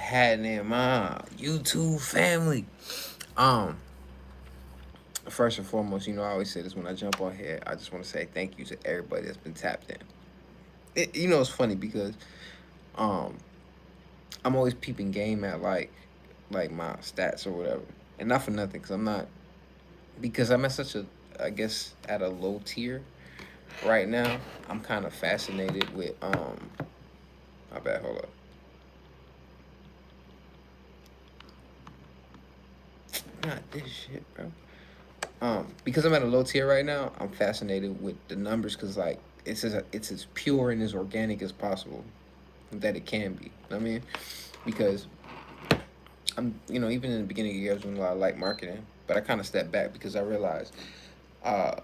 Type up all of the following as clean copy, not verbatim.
happening, my YouTube family? Um, First and foremost, I always say this when I jump on here. I just want to say thank you to everybody that's been tapped in. It's funny because um, I'm always peeping game at like my stats or whatever, and not for nothing, because I'm not because I'm at such a, I guess, at a low tier right now. I'm kind of fascinated with my bad, hold up. Not this shit, bro. Because I'm at a low tier right now, I'm fascinated with the numbers because like it's as pure and as organic as possible that it can be. I mean, because I'm even in the beginning of the year I was doing a lot of like marketing, but I kind of stepped back because I realized uh,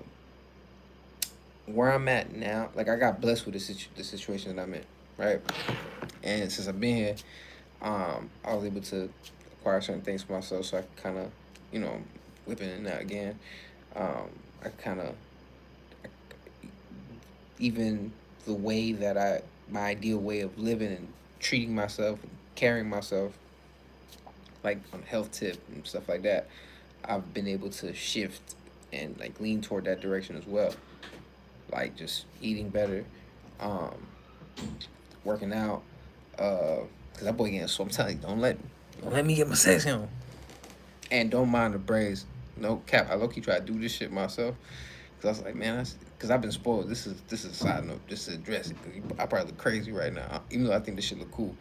where I'm at now. Like I got blessed with the situation that I'm in, right? And since I've been here, I was able to acquire certain things for myself, so I kind of whipping in that again. Um, I kind of even the way that my ideal way of living and treating myself and carrying myself, like on health tip and stuff like that, I've been able to shift and like lean toward that direction as well. Like just eating better, um, working out. Cause that boy getting so I'm telling you, don't let me get my sex on. And don't mind the braids. No cap. I low key try to do this shit myself. Cause I was like, man, cause I've been spoiled. This is a side note, just to address it. Cause I probably look crazy right now, even though I think this shit look cool.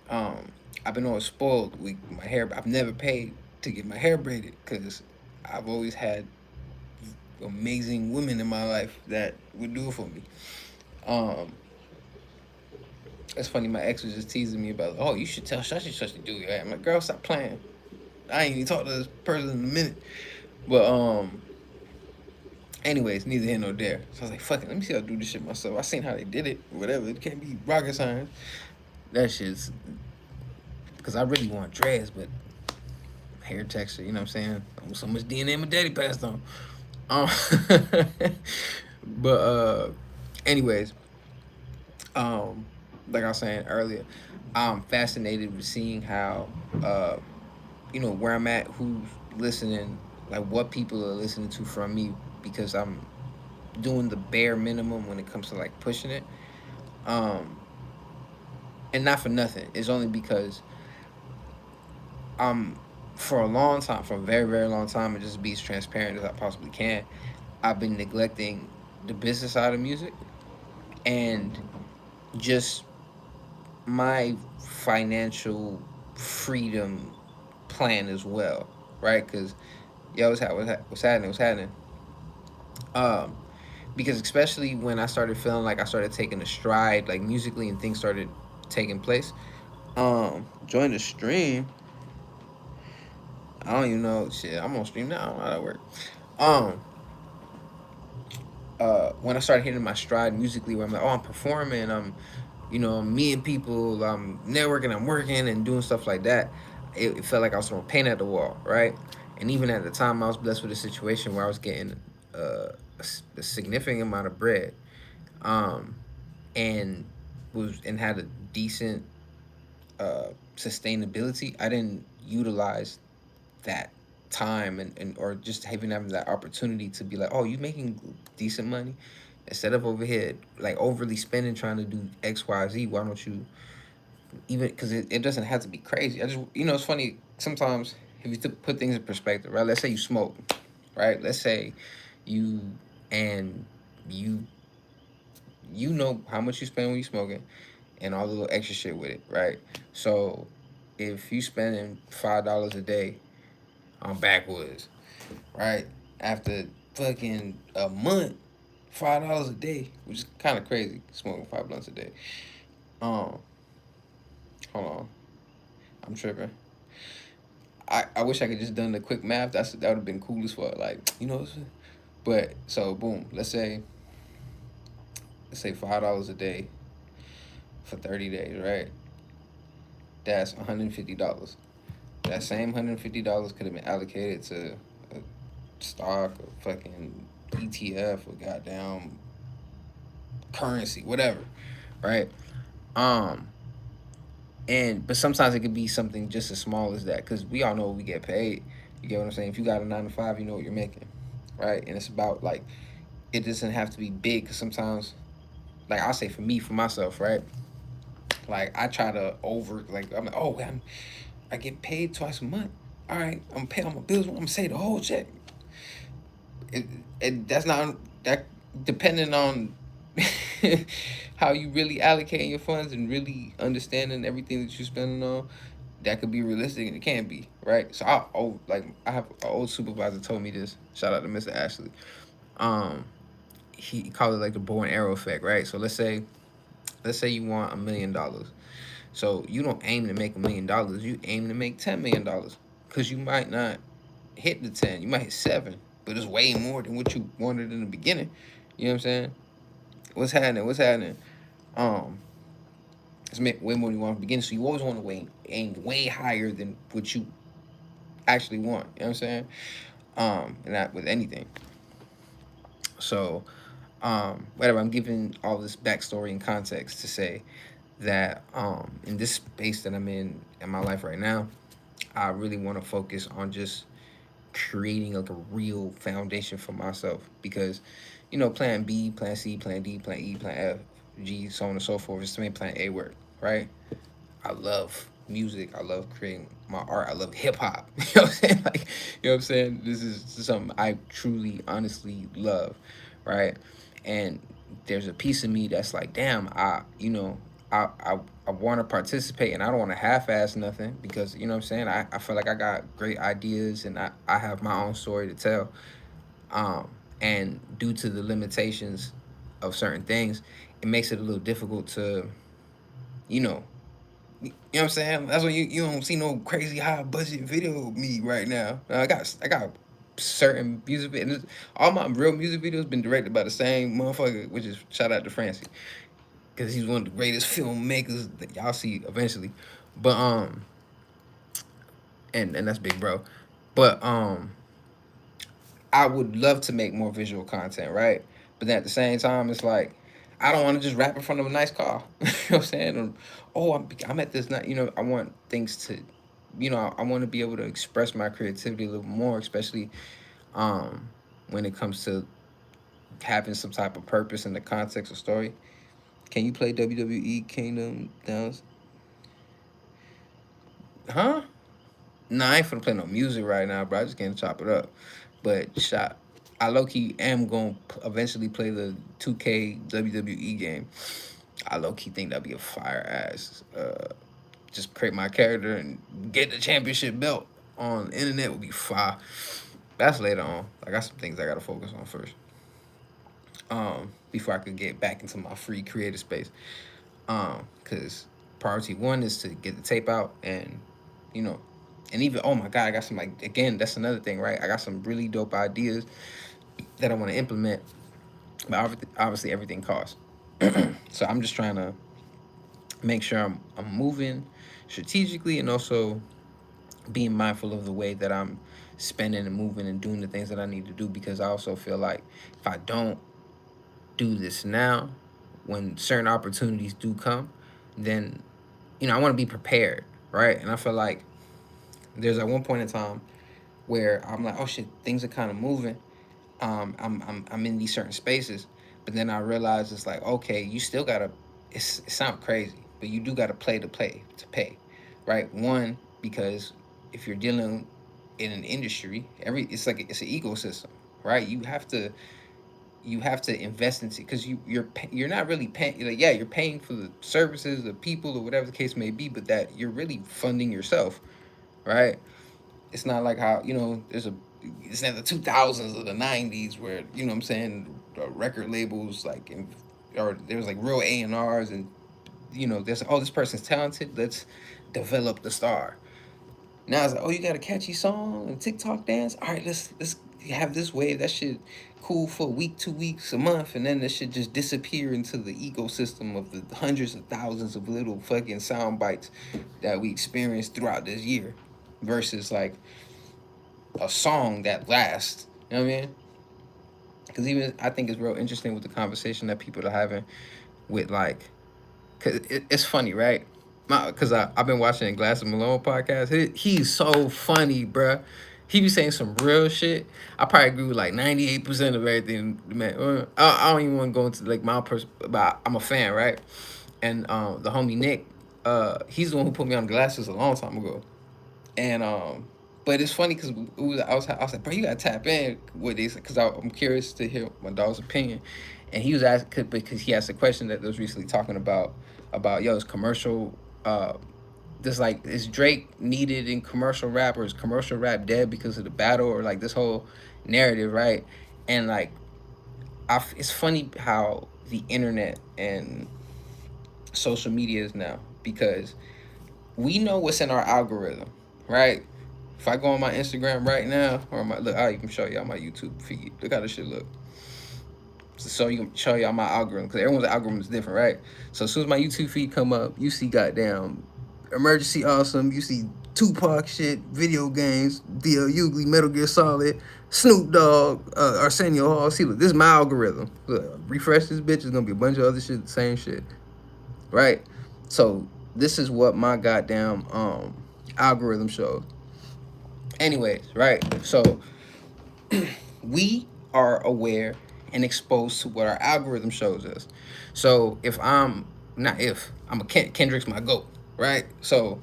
Um, I've been always spoiled with my hair. I've never paid to get my hair braided because I've always had amazing women in my life that would do it for me. Um, it's funny. My ex was just teasing me about, oh, you should tell such to do it. I'm like, girl, stop playing. I ain't even talked to this person in a minute. But anyways, neither here nor there. So I was like, fuck it, let me see how to do this shit myself. I seen how they did it, whatever. It can't be rocket science. That shit's because I really want dreads, but hair texture, you know what I'm saying? So much DNA my daddy passed on. Um, but anyways, um, like I was saying earlier, I'm fascinated with seeing how uh, where I'm at, who's listening, like what people are listening to from me, because I'm doing the bare minimum when it comes to like pushing it. Um, and not for nothing. It's only because I'm for a long time, for a very very long time, and just be as transparent as I possibly can. I've been neglecting the business side of music and just my financial freedom plan as well, right? Because yo, what's happening? What's happening? Um, because especially when I started feeling like I started taking a stride, like musically, and things started taking place. Join the stream. I don't even know. Shit, I'm on stream now. I don't know how that works. Um, when I started hitting my stride musically, where I'm like, oh, I'm performing, I'm meeting people, I'm networking, I'm working and doing stuff like that. It felt like I was throwing paint at the wall, right? And even at the time, I was blessed with a situation where I was getting a significant amount of bread, um, and and had a decent sustainability. I didn't utilize that time and or just having that opportunity to be like, oh, you making decent money, instead of over here like overly spending trying to do XYZ. Why don't you even, because it doesn't have to be crazy. I just it's funny sometimes if you put things in perspective, right? Let's say you smoke, right? Let's say you and you know how much you spend when you smoking and all the little extra shit with it, right? So if you spending $5 a day on backwoods, right? After fucking a month, $5 a day, which is kind of crazy, smoking 5 blunts a day. Um, Hold on, I'm tripping. I wish I could just done the quick math. That would have been cool as fuck. Like but so boom. Let's say $5 a day for 30 days, right? That's $150. That same $150 could have been allocated to a stock or fucking ETF or goddamn currency, whatever, right? Um, And but sometimes it could be something just as small as that, because we all know we get paid. You get what I'm saying? If you got a 9 to 5, you know what you're making, right? And it's about like, it doesn't have to be big, because sometimes, like I'll say for me, for myself, right? Like I try to over, like I'm like, oh, I get paid twice a month. All right, I'm paying all my bills. I'm gonna say the whole check. it, that's not that, depending on how you really allocating your funds and really understanding everything that you're spending on. That could be realistic and it can be, right? So I have an old supervisor told me this. Shout out to Mr. Ashley. Um, he called it like the bow and arrow effect, right? So let's say you want $1 million. So you don't aim to make $1 million. You aim to make $10 million, because you might not hit the 10. You might hit 7, but it's way more than what you wanted in the beginning. You know what I'm saying? What's happening? What's happening? Um, it's way more than you want in the beginning. So you always want to aim way higher than what you actually want. You know what I'm saying? And that with anything. So, whatever. I'm giving all this backstory and context to say that in this space that I'm in my life right now, I really want to focus on just creating like a real foundation for myself, because plan B, plan C, plan D, plan E, plan F, G, so on and so forth is to make plan A work, right? I love music. I love creating my art. I love hip hop. You know what I'm saying? Like, you know what I'm saying? This is something I truly, honestly love, right? And there's a piece of me that's like, damn, I I, I want to participate, and I don't want to half-ass nothing, because you know what I'm saying. I feel like I got great ideas, and I have my own story to tell. Um, and due to the limitations of certain things, it makes it a little difficult to, you know, you know what I'm saying? That's why you don't see no crazy high budget video of me right now. I got certain music videos. All my real music videos been directed by the same motherfucker, which is shout out to Francie, because he's one of the greatest filmmakers that y'all see eventually. But and that's big bro. But I would love to make more visual content, right? But then at the same time, it's like I don't want to just rap in front of a nice car. You know what I'm saying? Or, oh, I'm at this night. I want things to, I want to be able to express my creativity a little more, especially um, when it comes to having some type of purpose in the context of story. Can you play WWE Kingdom Downs? Huh? Nah, I ain't finna play no music right now, bro. I just can't chop it up. But shot, I low key am gonna eventually play the 2K WWE game. I low key think that'd be a fire ass. Just create my character and get the championship belt on the internet would be fire. That's later on. I got some things I gotta focus on first. Before I could get back into my free creative space. Cause priority one is to get the tape out, and you know, and even, oh my god, I got some, like, again, that's another thing, right? I got some really dope ideas that I want to implement, but obviously everything costs. So I'm just trying to make sure I'm moving strategically, and also being mindful of the way that I'm spending and moving and doing the things that I need to do, because I also feel like if I don't do this now, when certain opportunities do come, then I want to be prepared, right? And I feel like there's at one point in time where I'm like, oh shit, things are kind of moving. I'm in these certain spaces, but then I realize it's like, okay, you still gotta. It sounds crazy, but you do gotta play to pay, right? One, because if you're dealing in an industry, it's an ecosystem, right? You have to invest into, because you're not really paying, like, yeah, you're paying for the services, the people, or whatever the case may be, but that you're really funding yourself, right? It's not like how, it's in the 2000s or the 90s where, what I'm saying, record labels, like, or there was like real A&Rs, and there's, oh, this person's talented, let's develop the star. Now it's like, oh, you got a catchy song and TikTok dance. All right, let's have this wave. That shit cool for a week, 2 weeks, a month, and then that shit just disappear into the ecosystem of the hundreds of thousands of little fucking sound bites that we experience throughout this year, versus like a song that lasts. You know what I mean? Because even I think it's real interesting with the conversation that people are having with, like, cause it's funny, right? Cause I've been watching Glass and Malone podcast. He's so funny, bruh. He be saying some real shit. I probably agree with like 98% of everything. Man, I don't even want to go into like my person, but I'm a fan, right? And the homie Nick, he's the one who put me on glasses a long time ago. And but it's funny because I was like, bro, you gotta tap in with this because I'm curious to hear my dog's opinion. And he was asking because he asked a question that was recently talking about yo, is commercial this like is Drake needed in commercial rap, or is commercial rap dead because of the battle, or like this whole narrative, right? And like it's funny how the internet and social media is now, because we know what's in our algorithm, right? If I go on my Instagram right now, or my look, I'll even show y'all my YouTube feed. Look how this shit look. So you can show y'all my algorithm, because everyone's algorithm is different, right? So as soon as my YouTube feed come up, you see goddamn Emergency Awesome, you see Tupac shit, video games, DL Hughley, Metal Gear Solid, Snoop Dogg, Arsenio Hall. See, look, this is my algorithm. Look, refresh this bitch, it's gonna be a bunch of other shit, the same shit, right? So this is what my goddamn algorithm shows. Anyways, right? So we are aware and exposed to what our algorithm shows us. So if I'm not if I'm a Kendrick's my goat, right? So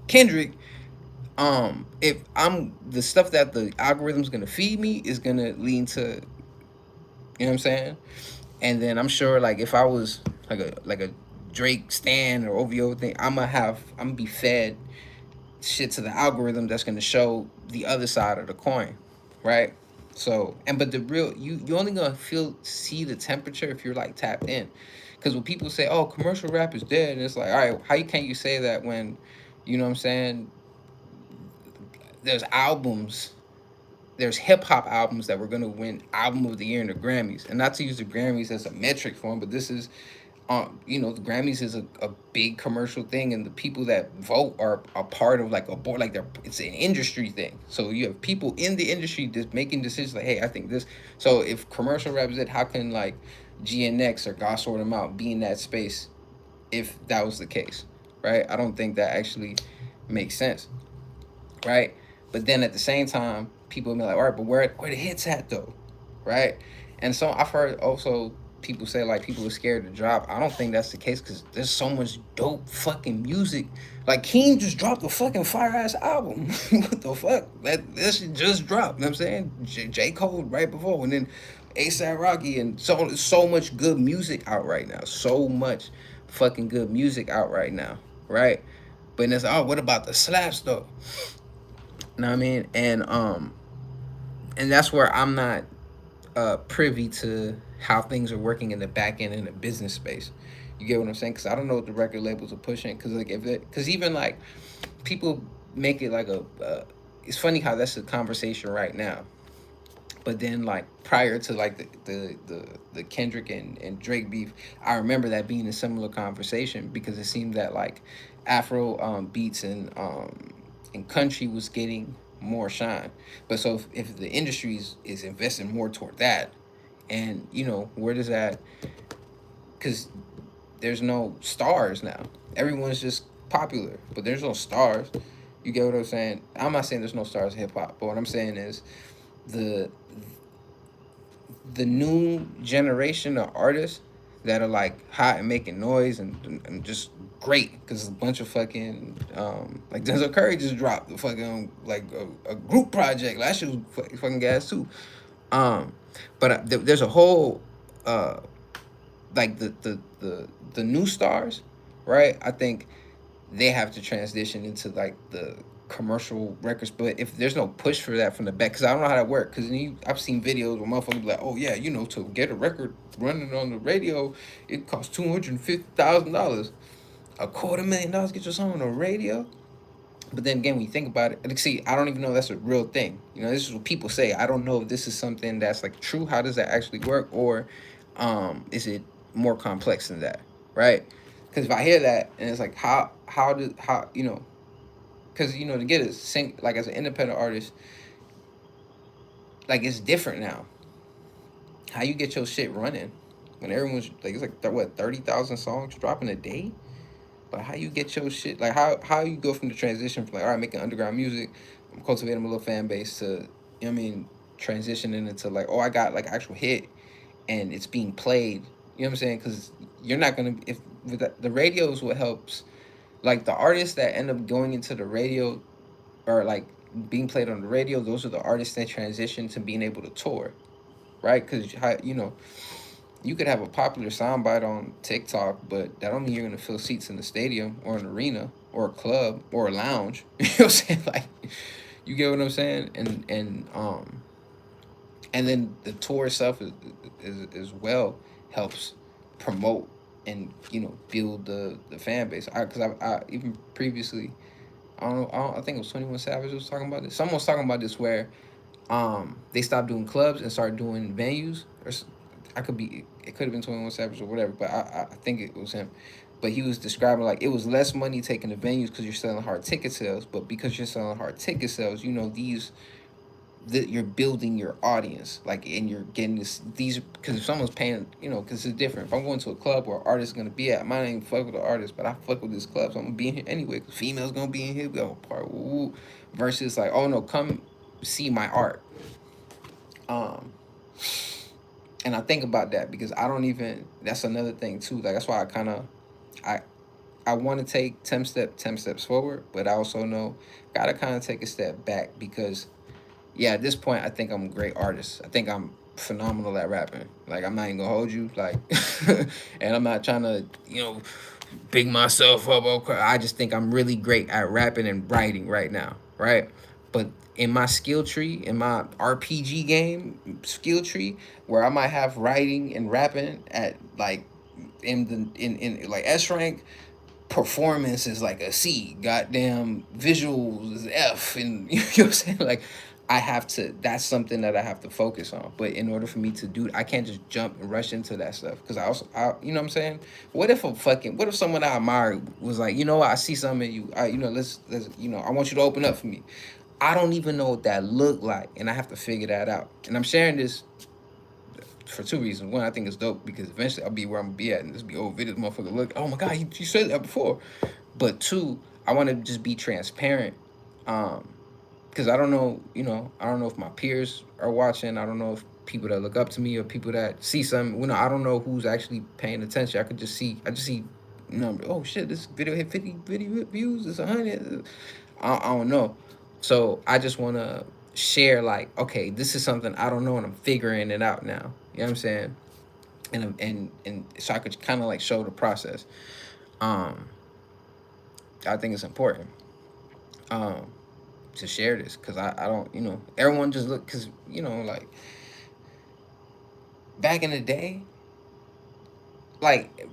Kendrick, if I'm the stuff that the algorithm's gonna feed me is gonna lean to, you know what I'm saying? And then I'm sure like if I was like a Drake Stan or OVO thing, I'm gonna be fed shit to the algorithm that's gonna show the other side of the coin, right? So and but the real you only gonna see the temperature if you're like tapped in, because when people say, "Oh, commercial rap is dead," and it's like, all right, how can't you say that when, you know what I'm saying? There's albums, there's hip hop albums that were gonna win album of the year in the Grammys, and not to use the Grammys as a metric for them, but this is the Grammys is a big commercial thing, and the people that vote are a part of like a board, like it's an industry thing. So you have people in the industry just making decisions like, hey, I think this. So if commercial rap is it, how can like GNX or God Sort Them Out be in that space if that was the case, right? I don't think that actually makes sense, right? But then at the same time, people be like, all right, but where the hits at though, right? And so I've heard also people say like people are scared to drop. I don't think that's the case because there's so much dope fucking music. Like King just dropped a fucking fire ass album. What the fuck? That shit just dropped. You know what I'm saying? J. Cole right before, and then ASAP Rocky, and so much good music out right now. So much fucking good music out right now, right? But it's what about the slaps though? You know what I mean? And that's where I'm not privy to how things are working in the back end in the business space. You get what I'm saying? Because I don't know what the record labels are pushing. Because like because even like people make it like it's funny how that's a conversation right now. But then like prior to like the Kendrick and Drake beef, I remember that being a similar conversation because it seemed that like Afro beats and country was getting more shine. But so if the industry is investing more toward that, and where does that? Because there's no stars now. Everyone's just popular, but there's no stars. You get what I'm saying? I'm not saying there's no stars in hip hop, but what I'm saying is the the new generation of artists that are like hot and making noise and just great because a bunch of fucking like Denzel Curry just dropped the fucking like a group project. Last shit was fucking gas too. Um, but there's a whole like the new stars, right? I think they have to transition into like the commercial records. But if there's no push for that from the back, because I don't know how that works. Because I've seen videos where motherfuckers be like, oh yeah, to get a record running on the radio, it costs $250,000, $250,000 get your song on the radio. But then again, when you think about it, like, see, I don't even know if that's a real thing. This is what people say. I don't know if this is something that's like true. How does that actually work, or is it more complex than that, right? Because if I hear that and it's like, how because to get a sing like as an independent artist, like it's different now. How you get your shit running when everyone's like it's like what 30,000 songs dropping a day? But how you get your shit, like how you go from the transition from like, all right, making underground music, I'm cultivating a little fan base to, you know what I mean, transitioning into like, oh, I got like actual hit and it's being played. You know what I'm saying? Because you're not gonna, if with the radio is what helps. Like the artists that end up going into the radio or like being played on the radio, those are the artists that transition to being able to tour, right? Because you know, you could have a popular soundbite on TikTok, but that don't mean you're gonna fill seats in the stadium or an arena or a club or a lounge. You know what I'm saying? Like, you get what I'm saying? And then the tour itself is as well helps promote and build the fan base. Because I even previously, I think it was 21 Savage was talking about this. Someone was talking about this where they stopped doing clubs and started doing venues. I could be, it could have been 21 Savage or whatever, but I think it was him. But he was describing like it was less money taking the venues because you're selling hard ticket sales, but because you're selling hard ticket sales, that you're building your audience, like, and you're getting these, because if someone's paying, because it's different. If I'm going to a club where an artist is gonna be at, I might not even fuck with the artist, but I fuck with this club, so I'm gonna be in here anyway. Cause females gonna be in here, we gonna part. Woo, versus like, oh no, come see my art. Um, and I think about that because I don't even. That's another thing too. Like that's why I I want to take 10 steps forward, but I also know gotta kind of take a step back because yeah, at this point, I think I'm a great artist. I think I'm phenomenal at rapping. Like, I'm not even gonna hold you. Like, and I'm not trying to, big myself up. Okay. I just think I'm really great at rapping and writing right now, right? But in my skill tree, in my RPG game skill tree, where I might have writing and rapping at like in like S rank, performance is like a C. Goddamn visuals is F, and you know what I'm saying? Like, I have to. That's something that I have to focus on. But in order for me to do, I can't just jump and rush into that stuff because you know what I'm saying? What if someone I admire was like, you know what, I see something in you. Let's, I want you to open up for me. I don't even know what that looked like, and I have to figure that out. And I'm sharing this for two reasons. One, I think it's dope because eventually I'll be where I'm gonna be at, and this be old videos, motherfucker. Look, oh my god, you said that before. But two, I want to just be transparent, because I don't know, I don't know if my peers are watching. I don't know if people that look up to me or people that see something. I don't know who's actually paying attention. I just see number. Oh shit, this video hit 50 video views. It's 100. I don't know. So I just want to share like, okay, this is something I don't know and I'm figuring it out now. You know what I'm saying? And so I could kind of like show the process. Um, I think it's important um, to share this because I don't, everyone just look because like back in the day, like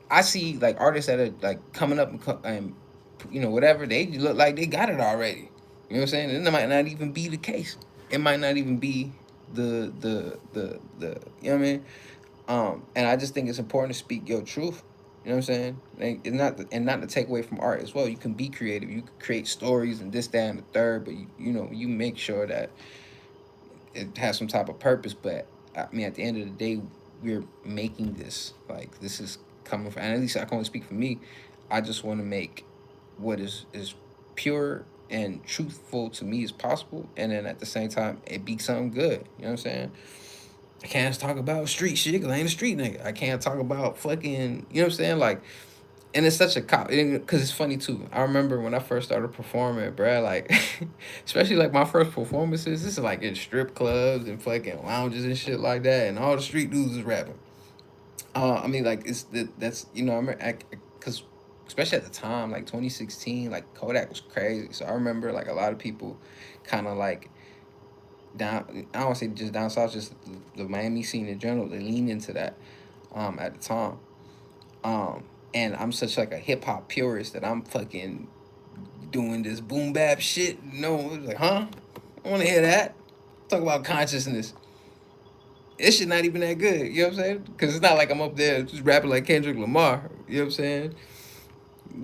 I see like artists that are like coming up and whatever, they look like they got it already. You know what I'm saying? And it might not even be the case. It might not even be the you know what I mean? And I just think it's important to speak your truth. You know what I'm saying? And not to take away from art as well. You can be creative. You can create stories and this, that, and the third. But you make sure that it has some type of purpose. But I mean, at the end of the day, we're making this like this is coming from. And at least I can only speak for me. I just want to make what is pure and truthful to me as possible, and then at the same time, it be something good. You know what I'm saying? I can't just talk about street shit because I ain't a street nigga. I can't talk about fucking, you know what I'm saying? Like, and it's such a cop, because it's funny too. I remember when I first started performing, bruh, like, especially like my first performances, this is like in strip clubs and fucking lounges and shit like that, and all the street dudes is rapping. I mean, like, that's, I remember, because especially at the time, like 2016, like Kodak was crazy. So I remember like a lot of people kind of like down, I don't want to say just down south, just the Miami scene in general, they lean into that at the time. Um, and I'm such like a hip hop purist that I'm fucking doing this boom bap shit. No, like, huh? I want to hear that. Talk about consciousness. This shit not even that good. You know what I'm saying? Because it's not like I'm up there just rapping like Kendrick Lamar. You know what I'm saying?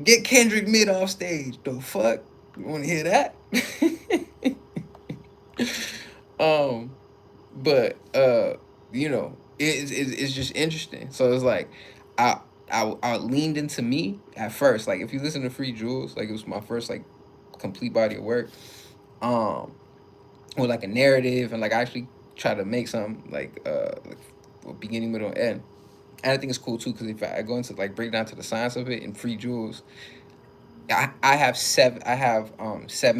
Get Kendrick mid off stage. The fuck? You want to hear that? um, but it's just interesting. So it's like, I I leaned into me at first. Like if you listen to Free Jewels, like it was my first like complete body of work. Um, with like a narrative and like I actually try to make something like beginning, middle, and end. And I think it's cool too because if I go into like break down to the science of it in Free Jewels, I have seven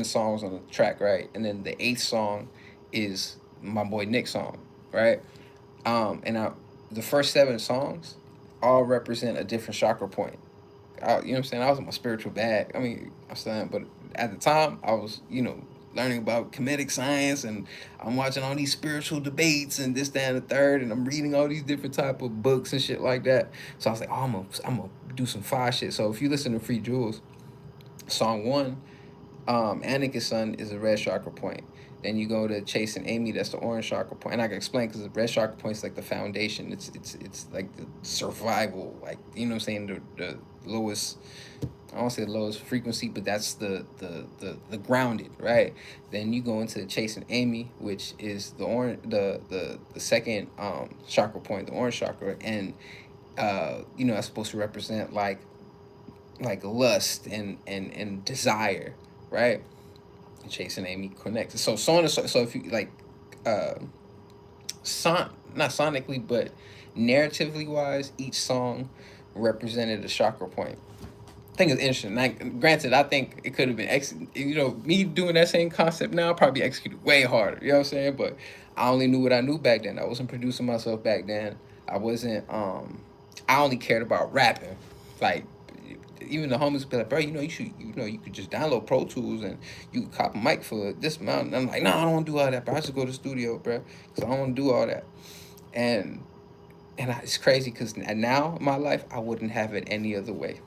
songs on the track, right? And then the eighth song is my boy Nick's song, right? And the first seven songs all represent a different chakra point. You know what I'm saying? I was in my spiritual bag. I mean, I'm saying, but at the time, I was, learning about comedic science, and I'm watching all these spiritual debates and this, that, and the third, and I'm reading all these different type of books and shit like that. So I was like, oh, I'm gonna do some fire shit. So if you listen to Free Jewels, song one, Anika's son is a red chakra point. Then you go to Chasing Amy, that's the orange chakra point. And I can explain because the red chakra point is like the foundation. It's like the survival, like you know what I'm saying, the lowest. I don't say the lowest frequency, but that's the grounded, right? Then you go into Chasing Amy, which is the orange, the second chakra point, the orange chakra, and that's supposed to represent like lust and desire, right? Chasing Amy connects. So on and so if you like uh not sonically but narratively wise, each song represented a chakra point. I think it's interesting. Like, granted, I think it could have been me doing that same concept now probably executed way harder. You know what I'm saying? But I only knew what I knew back then. I wasn't producing myself back then. I wasn't. I only cared about rapping. Like, even the homies be like, bro, you could just download Pro Tools and you could cop a mic for this amount. And I'm like, no, I don't want to do all that, bro. I just go to the studio, bro, because I don't want to do all that. And it's crazy because now in my life I wouldn't have it any other way.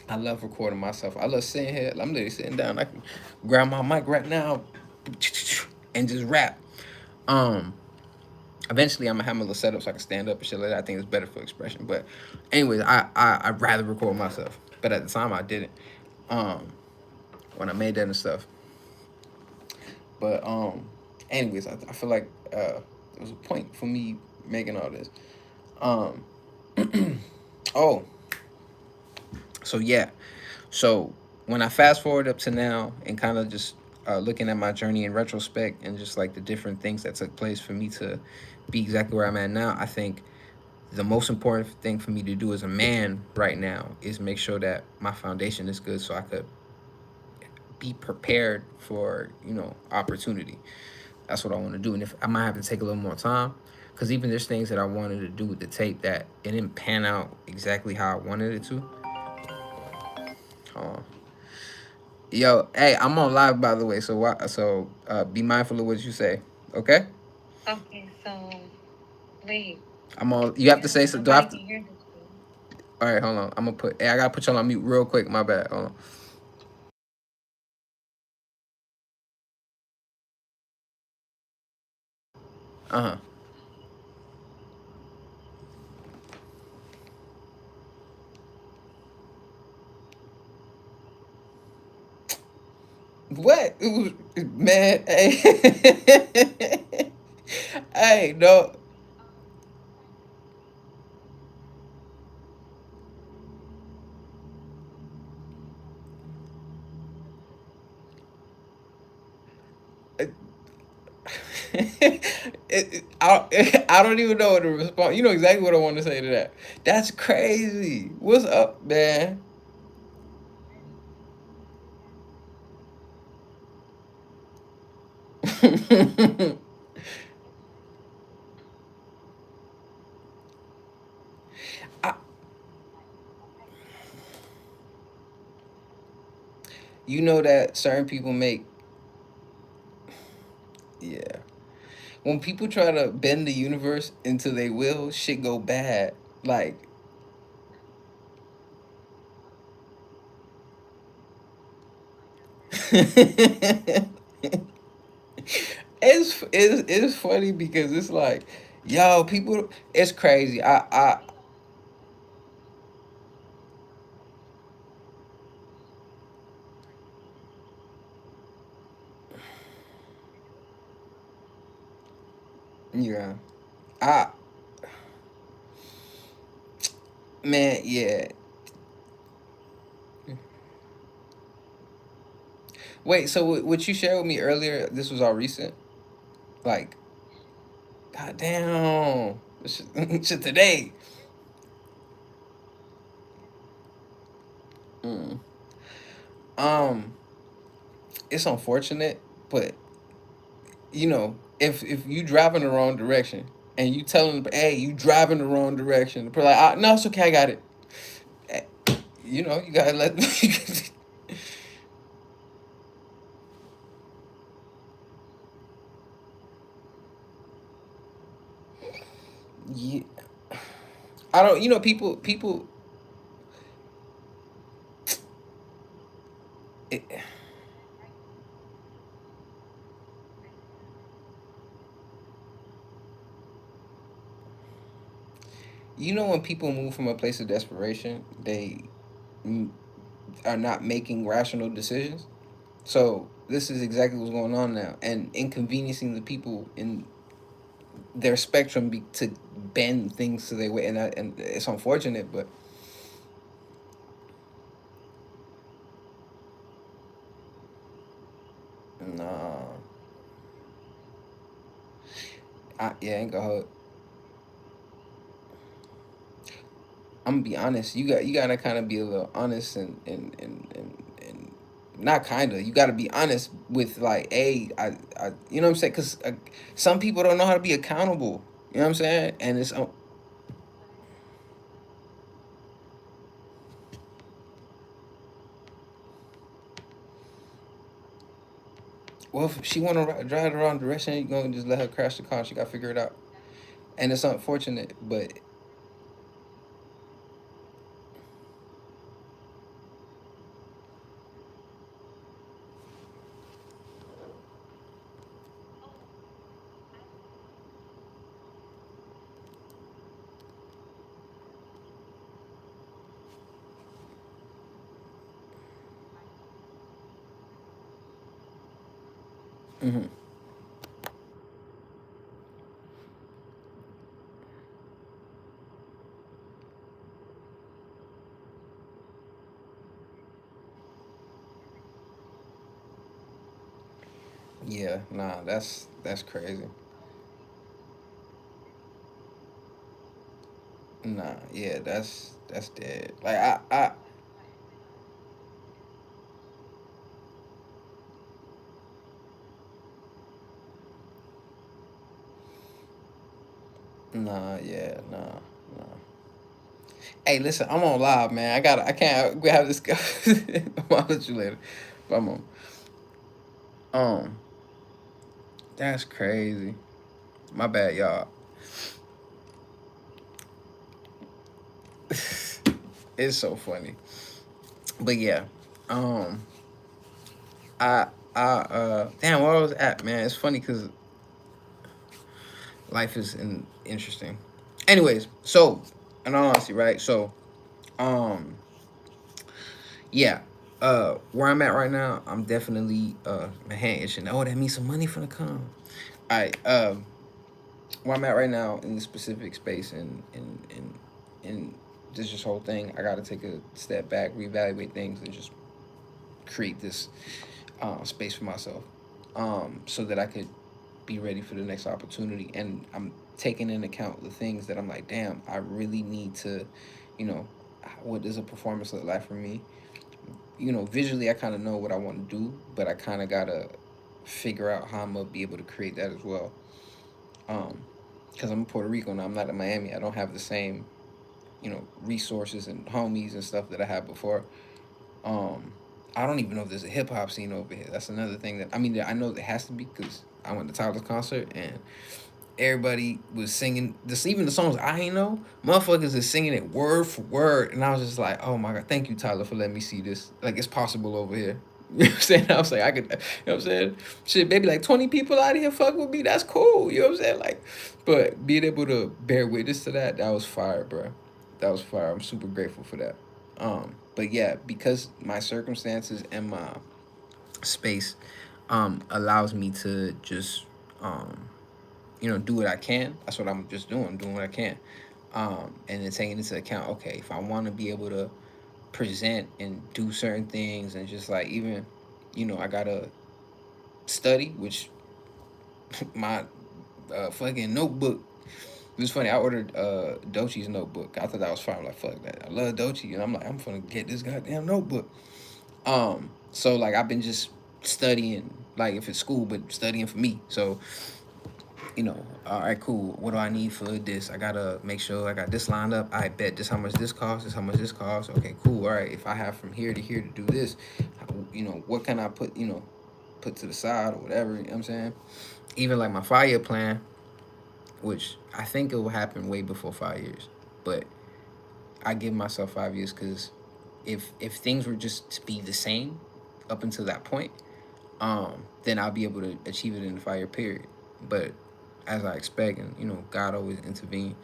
I love recording myself. I love sitting here. I'm literally sitting down. I can grab my mic right now and just rap. Um, Eventually, I'm gonna have my little setup so I can stand up and shit like that. I think it's better for expression. But, anyways, I'd rather record myself. But at the time, I didn't. Um, when I made that and stuff. But anyways, I feel like there was a point for me making all this. Um, oh, so yeah, so when I fast forward up to now and kind of just looking at my journey in retrospect and just like the different things that took place for me to be exactly where I'm at now, I think the most important thing for me to do as a man right now is make sure that my foundation is good so I could be prepared for opportunity. That's what I want to do, and if I might have to take a little more time, because even there's things that I wanted to do with the tape that it didn't pan out exactly how I wanted it to. Uh, Yo, hey, I'm on live by the way, so be mindful of what you say, okay? Okay, so wait, I'm on. You have to say so. Do I nobody have to? can hear this thing. All right, hold on. I'm gonna put. Hey, I gotta put y'all on mute real quick. My bad. Hold on. Uh huh. What? It was, man. Hey. Hey, no. I don't even know what to respond. You know exactly what I want to say to that. That's crazy. What's up, man? I, you know that certain people make, yeah. When people try to bend the universe into their will, shit go bad. Like, it's funny because it's like, yo, people, it's crazy. Yeah, I Man, yeah. Wait, so what you shared with me earlier, this was all recent? Like, god damn. This shit today. Mm. Um, it's unfortunate, but if you drive in the wrong direction and you tell them, hey, you drive in the wrong direction, they're like, no, it's okay, I got it. Eh, you gotta let yeah, I don't, people, it, when people move from a place of desperation, they mm, are not making rational decisions. So this is exactly what's going on now, and inconveniencing the people in their spectrum to bend things to their way, and it's unfortunate, but nah, yeah, I ain't gonna hold. I'm gonna be honest. You gotta kind of be a little honest and not kind of. You gotta be honest with like, hey, you know what I'm saying? Because some people don't know how to be accountable. You know what I'm saying? And it's well, if she want to drive the wrong direction, you gonna just let her crash the car. She gotta figure it out. And it's unfortunate, but hmm yeah, nah, that's crazy. Nah, yeah, that's dead. Like nah, yeah, nah, nah. Hey, listen, I'm on live, man. I can't we have this go. I'll let you later. But I'm on. Um, that's crazy. My bad, y'all. It's so funny. But yeah. Um, damn, where I was at, man. It's funny because life is interesting. Anyways, so in all honesty, right? So, um, yeah. Where I'm at right now, I'm definitely my hand itching. Oh, that means some money for the con. All right. Where I'm at right now in the specific space and this whole thing, I got to take a step back, reevaluate things, and just create this space for myself, so that I could be ready for the next opportunity. And I'm taking into account the things that I'm like, damn, I really need to, you know, what does a performance look like for me? Visually, I kind of know what I want to do, but I kind of gotta figure out how I'm gonna be able to create that as well. Um, because I'm in Puerto Rico now, I'm not in Miami. I don't have the same, resources and homies and stuff that I had before. Um, I don't even know if there's a hip hop scene over here. That's another thing that I mean. I know there has to be because I went to Tyler's concert and everybody was singing this. Even the songs I ain't know, motherfuckers is singing it word for word, and I was just like, oh my god, thank you Tyler for letting me see this. Like it's possible over here. You know what I'm saying? I was like, I could, you know what I'm saying? Shit, maybe like 20 people out here fuck with me. That's cool. You know what I'm saying? Like, but being able to bear witness to that, that was fire, bro. That was fire. I'm super grateful for that. But yeah, because my circumstances and my space allows me to just do what I can. That's what I'm just doing. I'm doing what I can. And then taking into account, okay, if I want to be able to present and do certain things, and just like even, I gotta study, which my fucking notebook. It was funny. I ordered Dochi's notebook. I thought that was fine. I'm like, fuck that. I love Dochi, and I'm like, I'm gonna get this goddamn notebook. So like I've been just studying, like if it's school, but studying for me. So all right, cool. What do I need for this? I gotta make sure I got this lined up. I bet this how much this costs. This how much this costs. Okay, cool. All right. If I have from here to here to do this, what can I put put to the side or whatever. You know what I'm saying? Even like my 5 year plan, which I think it will happen way before 5 years, but I give myself 5 years because if things were just to be the same up until that point, then I'll be able to achieve it in the 5 year period. But as I expect, and God always intervene,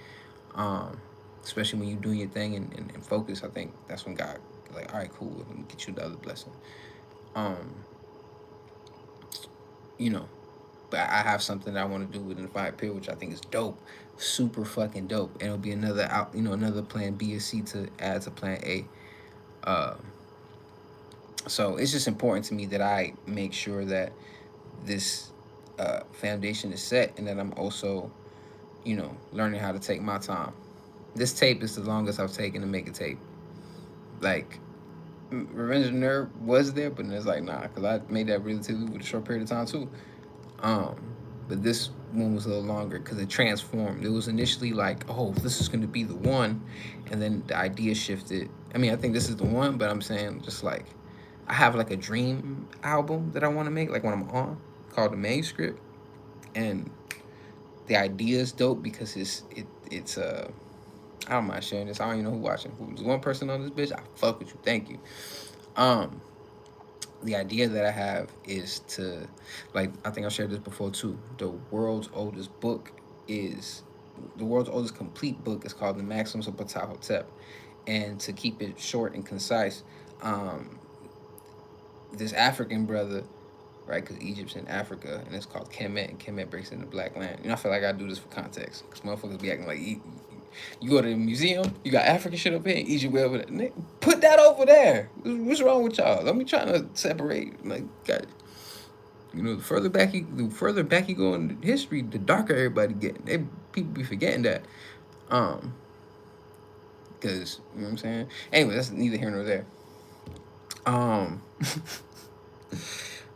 um, especially when you're doing your thing and focus. I think that's when God like, all right, cool, let me get you the other blessing. Um, you know, but I have something that I want to do within the 5 period, which I think is dope, super fucking dope, and it'll be another another plan B or C to add to plan A. Uh, so it's just important to me that I make sure that this foundation is set, and that I'm also, learning how to take my time. This tape is the longest I've taken to make a tape. Like, Revenge of the Nerd was there, but it's like, nah, because I made that relatively with a short period of time too. Um, but this one was a little longer because it transformed. It was initially like, oh, this is going to be the one, and then the idea shifted. I mean, I think this is the one, but I'm saying just like, I have like a dream album that I want to make, like when I'm on, called the manuscript, and the idea is dope because it's I don't mind sharing this. I don't even know who watching. There's one person on this bitch. I fuck with you. Thank you. Um, the idea that I have is to, like, I think I shared this before too. Is the world's oldest complete book is called The Maxims of Ptahhotep, and to keep it short and concise, um, this African brother, right? Because Egypt's in Africa, and it's called Kemet, and Kemet breaks into Black Land. I feel like I do this for context, because motherfuckers be acting like you go to the museum, you got African shit up here, Egypt way over there. Put that over there. What's wrong with y'all? Let me try to separate. Like, God, the further back you go in history, the darker everybody getting. People be forgetting that. Um, because you know what I'm saying. Anyway, that's neither here nor there. Um,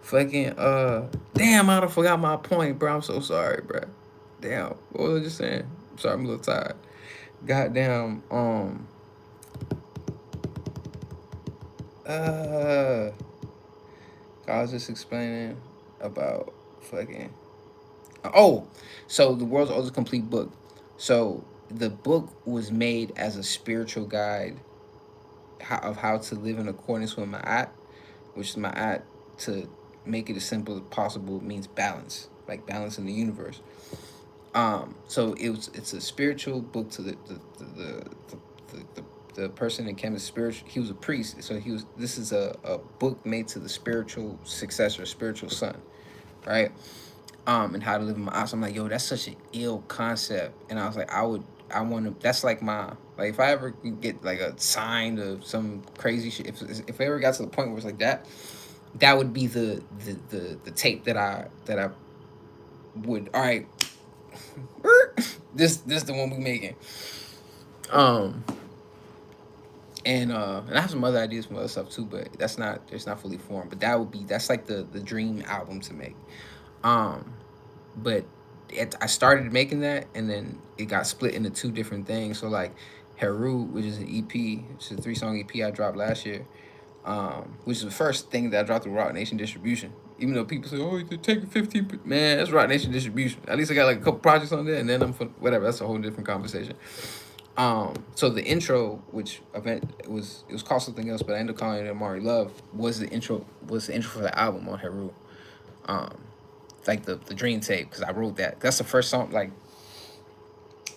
fucking damn, I done forgot my point, bro. I'm so sorry, bro. Damn, what was I just saying? I'm sorry, I'm a little tired. Goddamn. Uh, I was just explaining about fucking. Oh, so the world's oldest complete book. So the book was made as a spiritual guide of how to live in accordance with Ma'at, which is Ma'at, to make it as simple as possible, means balance, like balance in the universe. So it's a spiritual book to the person in Kemet's spiritual. He was a priest, so he was. This is a book made to the spiritual successor, spiritual son, right? And how to live in my house. I'm like, yo, that's such an ill concept. And I was like, I want to. That's like my, like, if I ever get like a sign of some crazy shit. If I ever got to the point where it's like that, that would be the tape that I would. All right, this the one we making. Um, and I have some other ideas from other stuff too, but it's not fully formed. But that's like the dream album to make. Um, but I started making that, and then it got split into two different things. So like Heru, which is an EP, it's a 3 song EP I dropped last year, which is the first thing that I dropped through Rock Nation distribution. Even though people say, "Oh, you could take 15," man, that's Rock Nation distribution. At least I got like a couple projects on there, and then whatever. That's a whole different conversation. So the intro, which event it was called something else, but I ended up calling it Amari Love, was the intro for the album on Heru. Um, like the Dream Tape, because I wrote that. That's the first song. Like,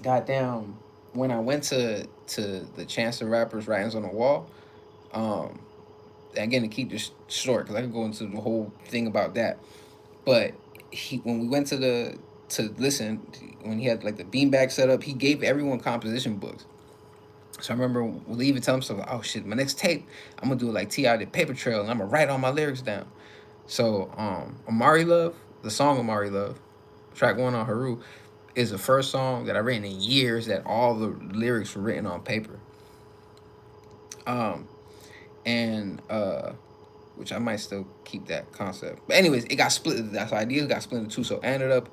goddamn, when I went to the Chance the Rapper's Writings on the Wall, um, again, to keep this short, because I could go into the whole thing about that. But when we went to to listen when he had like the beanbag set up. He gave everyone composition books. So I remember we even tell himself, "Oh shit, my next tape, I'm gonna do it like Ti did Paper Trail, and I'm gonna write all my lyrics down." So Amari Love, the song Amari Love, track one on Haru, is the first song that I written in years that all the lyrics were written on paper. Um, and which I might still keep that concept. But anyways, it got split. That's the idea got split into two. So I ended up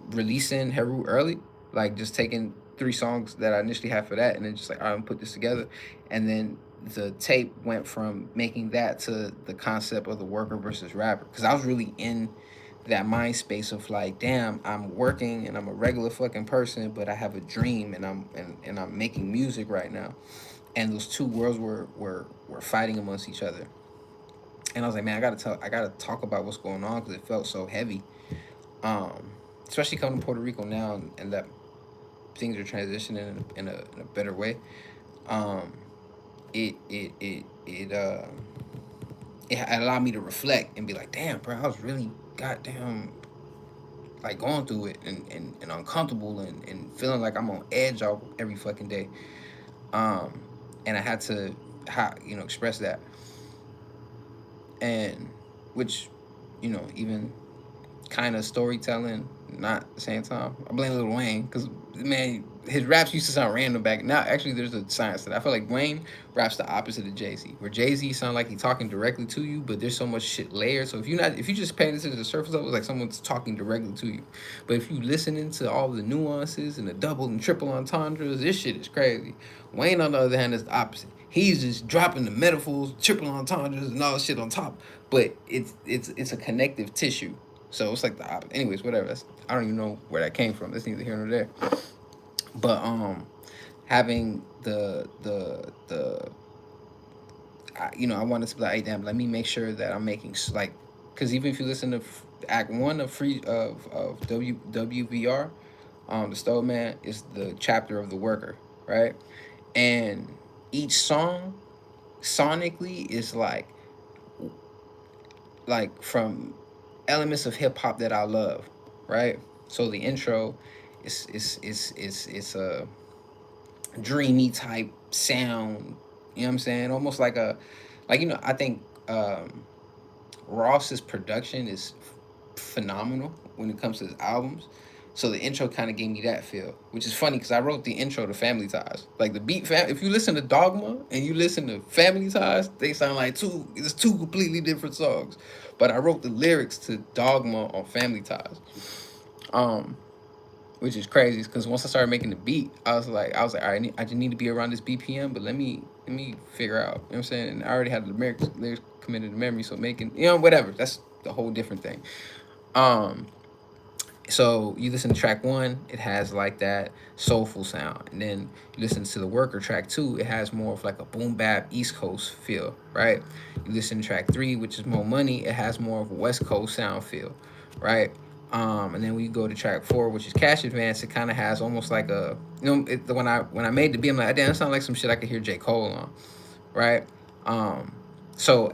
releasing Heru early, like just taking three songs that I initially had for that, and then just like, all right, I'm gonna put this together. And then the tape went from making that to the concept of the worker versus rapper, because I was really in that mind space of like, damn, I'm working and I'm a regular fucking person, but I have a dream and I'm making music right now. And those two worlds were fighting amongst each other. And I was like, man, I gotta talk about what's going on because it felt so heavy. Um, Especially coming to Puerto Rico now, and that things are transitioning in a better way. Um, it it it it it allowed me to reflect and be like, damn, bro, I was really goddamn like going through it and uncomfortable and feeling like I'm on edge all every fucking day. Um, and I had to express that, and which even kind of storytelling, not at the same time. I blame Lil Wayne because man, his raps used to sound random back now. Actually, there's a science to that. I feel like Wayne raps the opposite of Jay Z, where Jay Z sound like he's talking directly to you, but there's so much shit layered. So if you just pay attention to the surface level, it's like someone's talking directly to you. But if you listen into all the nuances and the double and triple entendres, this shit is crazy. Wayne, on the other hand, is the opposite. He's just dropping the metaphors, triple entendres, and all this shit on top. But it's a connective tissue. So it's like the opposite. Anyways, whatever. I don't even know where that came from. That's neither here nor there. But having I wanted to be like, hey, damn, let me make sure that I'm making like, because even if you listen to Act One of WVR, the Stove Man is the chapter of the worker, right? And each song sonically is like from elements of hip hop that I love, right? So the intro is a dreamy type sound. You know what I'm saying? Almost like I think Ross's production is phenomenal when it comes to his albums. So the intro kind of gave me that feel, which is funny because I wrote the intro to Family Ties. Like the beat, if you listen to Dogma and you listen to Family Ties, they sound like two completely different songs. But I wrote the lyrics to Dogma on Family Ties, um, which is crazy because once I started making the beat, I was like, all right, I just need to be around this BPM, but let me figure out. You know what I'm saying? And I already had the lyrics committed to memory, so making whatever. That's the whole different thing. Um, so you listen to track one, it has like that soulful sound, and then you listen to the worker track two, it has more of like a boom bap East Coast feel, right? You listen to track three, which is more money, it has more of a West Coast sound feel, right? And then we go to track four, which is Cash Advance. It kind of has almost like when I made the beat, I'm like, damn, that sounds like some shit I could hear J Cole on, right? Um, so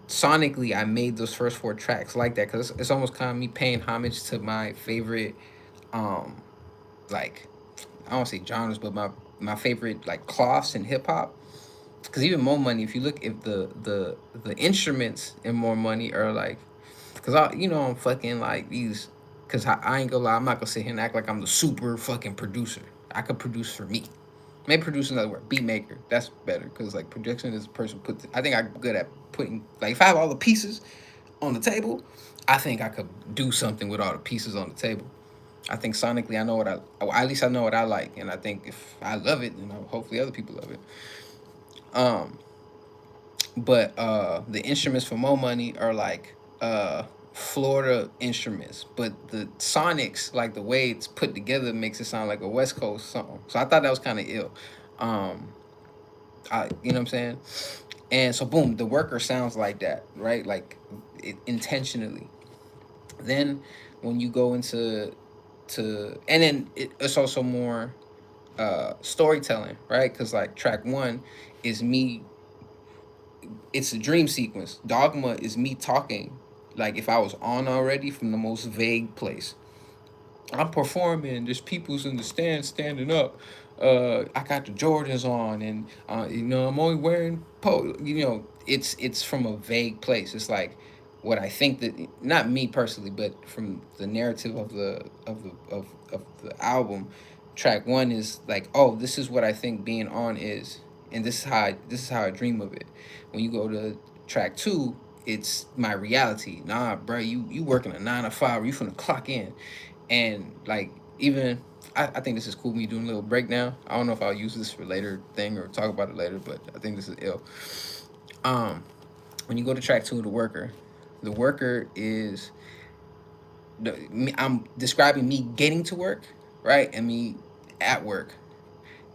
sonically, I made those first four tracks like that because it's almost kind of me paying homage to my favorite, um, like I don't say genres, but my favorite like cloths in hip hop. Because even More Money, if you look, if the instruments in More Money are like, because I'm fucking like these. Because I ain't gonna lie, I'm not gonna sit here and act like I'm the super fucking producer. I could produce for me. Maybe produce another word, beat maker. That's better because like production is a person I think I'm good at putting like if I have all the pieces on the table, I think I could do something with all the pieces on the table. I think sonically, I know what at least I know what I like, and I think if I love it, hopefully other people love it. Um, but the instruments for Mo Money are like Florida instruments, but the sonics, like the way it's put together, makes it sound like a West Coast song. So I thought that was kind of ill. Um, you know what I'm saying? And so boom, the worker sounds like that, right? Like intentionally. Then when you go into and then it's also more storytelling, right? Because like track one is me, it's a dream sequence. Dogma is me talking like if I was on already from the most vague place. I'm performing. There's people's in the stands standing up. I got the Jordans on, and I'm only wearing it's from a vague place. It's like what I think that not me personally, but from the narrative of the album. Track one is like, oh, this is what I think being on is, and this is how I dream of it. When you go to track two, it's my reality. Nah, bro, you working a 9 to 5. You finna clock in, and like even I think this is cool. Me doing a little breakdown. I don't know if I'll use this for later thing or talk about it later, but I think this is ill. Um, when you go to track two of the worker is I'm describing me getting to work, right, and me at work.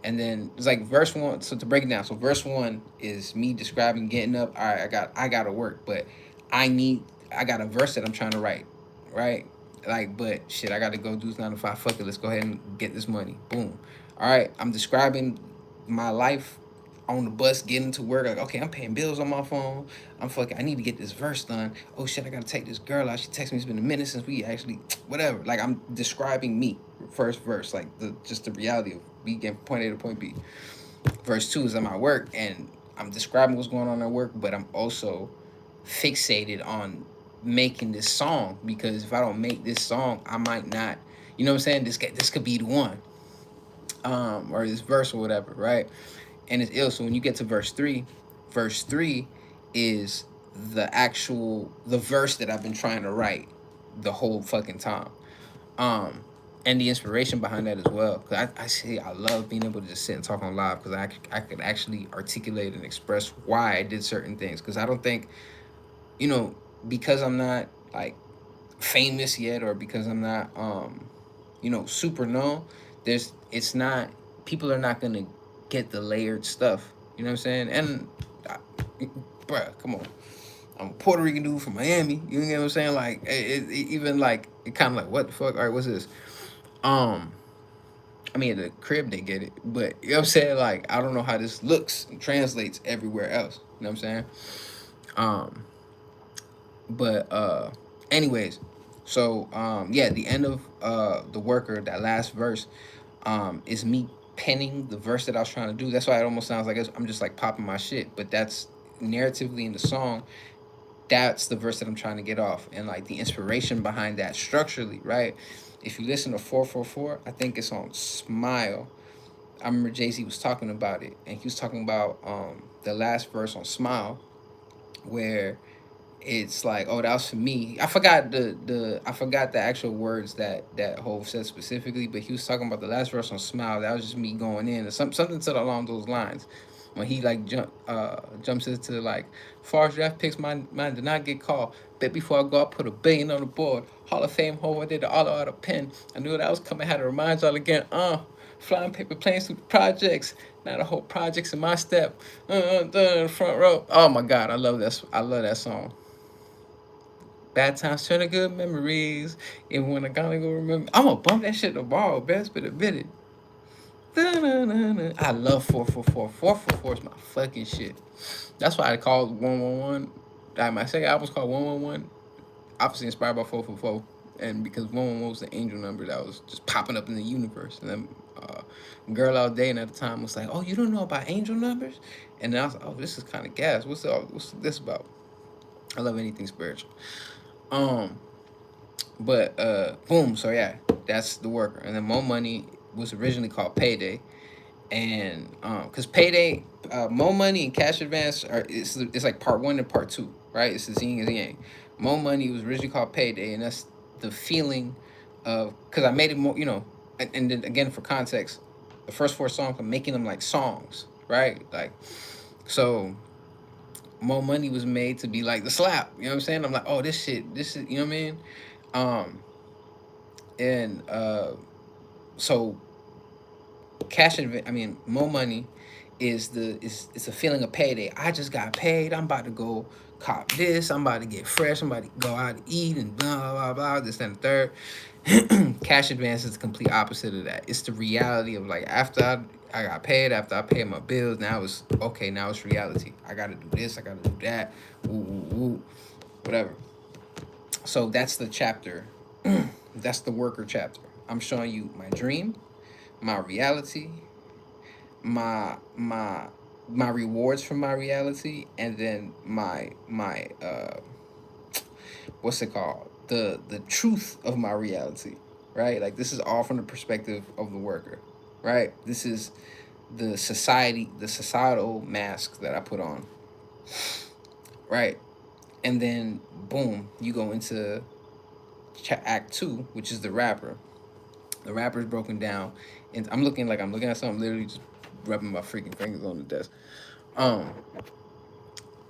And then it's like verse one. So to break it down, so verse one is me describing getting up. All right, I gotta work, but I need I got a verse that I'm trying to write, right? Like, but shit, I gotta go do this 9 to 5. Fuck it, let's go ahead and get this money. Boom. All right, I'm describing my life on the bus getting to work. Like, okay, I'm paying bills on my phone. I'm fucking. I need to get this verse done. Oh shit, I gotta take this girl out. She texted me. It's been a minute since we actually whatever. Like I'm describing me first verse, like the reality of me getting from point A to point B. Verse two is I'm at work and I'm describing what's going on at work, but I'm also fixated on making this song because if I don't make this song, I might not. You know what I'm saying? This could be the one, or this verse or whatever, right? And it's ill. So when you get to verse three is the verse that I've been trying to write the whole fucking time. Um, and the inspiration behind that as well. Cause I see I love being able to just sit and talk on live because I could actually articulate and express why I did certain things. Cause I don't think you know because I'm not like famous yet or because I'm not super known. There's it's not people are not gonna get the layered stuff. You know what I'm saying? And I, bruh, come on. I'm a Puerto Rican dude from Miami. You know what I'm saying? Like even like it kind of like what the fuck? All right, what's this? Um, I mean, at the crib they get it, but you know what I'm saying? Like, I don't know how this looks and translates everywhere else. You know what I'm saying? Um, but anyways, so yeah, the end of the worker, that last verse, is me penning the verse that I was trying to do. That's why it almost sounds like I'm just like popping my shit, but that's narratively in the song. That's the verse that I'm trying to get off, and like the inspiration behind that structurally, right? If you listen to 444, I think it's on Smile. I remember Jay Z was talking about it, and he was talking about the last verse on Smile, where it's like, oh, that was for me. I forgot the actual words that Hove said specifically, but he was talking about the last verse on Smile. That was just me going in, or something to along those lines. When he like jumps into like, far as draft picks, mine did not get called. Bet before I go, I put $1 billion on the board. Hall of Fame Hove, I did the auto out of pen. I knew that was coming. Had to remind y'all again. Flying paper planes through the projects. Now the whole projects in my step. Front row. Oh my God, I love that. I love that song. Bad times turn to good memories. Even when I gotta go remember. I'm gonna bump that shit to borrow. Best but admit it. I love 444. 444 is my fucking shit. That's why I called 111. My second album's called 111. Obviously inspired by 444. And because 111 was the angel number that was just popping up in the universe. And then girl out there at the time was like, oh, you don't know about angel numbers? And then I was like, oh, this is kind of gas. What's this about? I love anything spiritual. Um, But boom, so yeah, that's the worker. And then Mo Money was originally called Payday, and cause Payday, Mo Money and Cash Advance are it's like part one and part two, right? It's the yin and the yang. Mo Money was originally called Payday, and that's the feeling of cause I made it more, and then again for context, the first four songs I'm making them like songs, right? Like so. Mo Money was made to be like the slap, you know what I'm saying? I'm like, oh, this is, you know what I mean? Um, and so I mean, Mo Money is it's a feeling of payday. I just got paid. I'm about to go cop this. I'm about to get fresh. I'm about to go out and eat and blah blah blah. This and the third. Cash advance is the complete opposite of that. It's the reality of like after I got paid, after I paid my bills. Now it's okay. Now it's reality. I got to do this. I got to do that. Woo woo woo. Whatever. So that's the chapter. That's the worker chapter. I'm showing you my dream, my reality, my my my rewards from my reality, and then my what's it called, the truth of my reality, right? Like this is all from the perspective of the worker, right? This is the societal mask that I put on, right? And then boom, you go into act two, which is the rapper. The rapper is broken down, and I'm looking at something, literally just rubbing my freaking fingers on the desk. Um,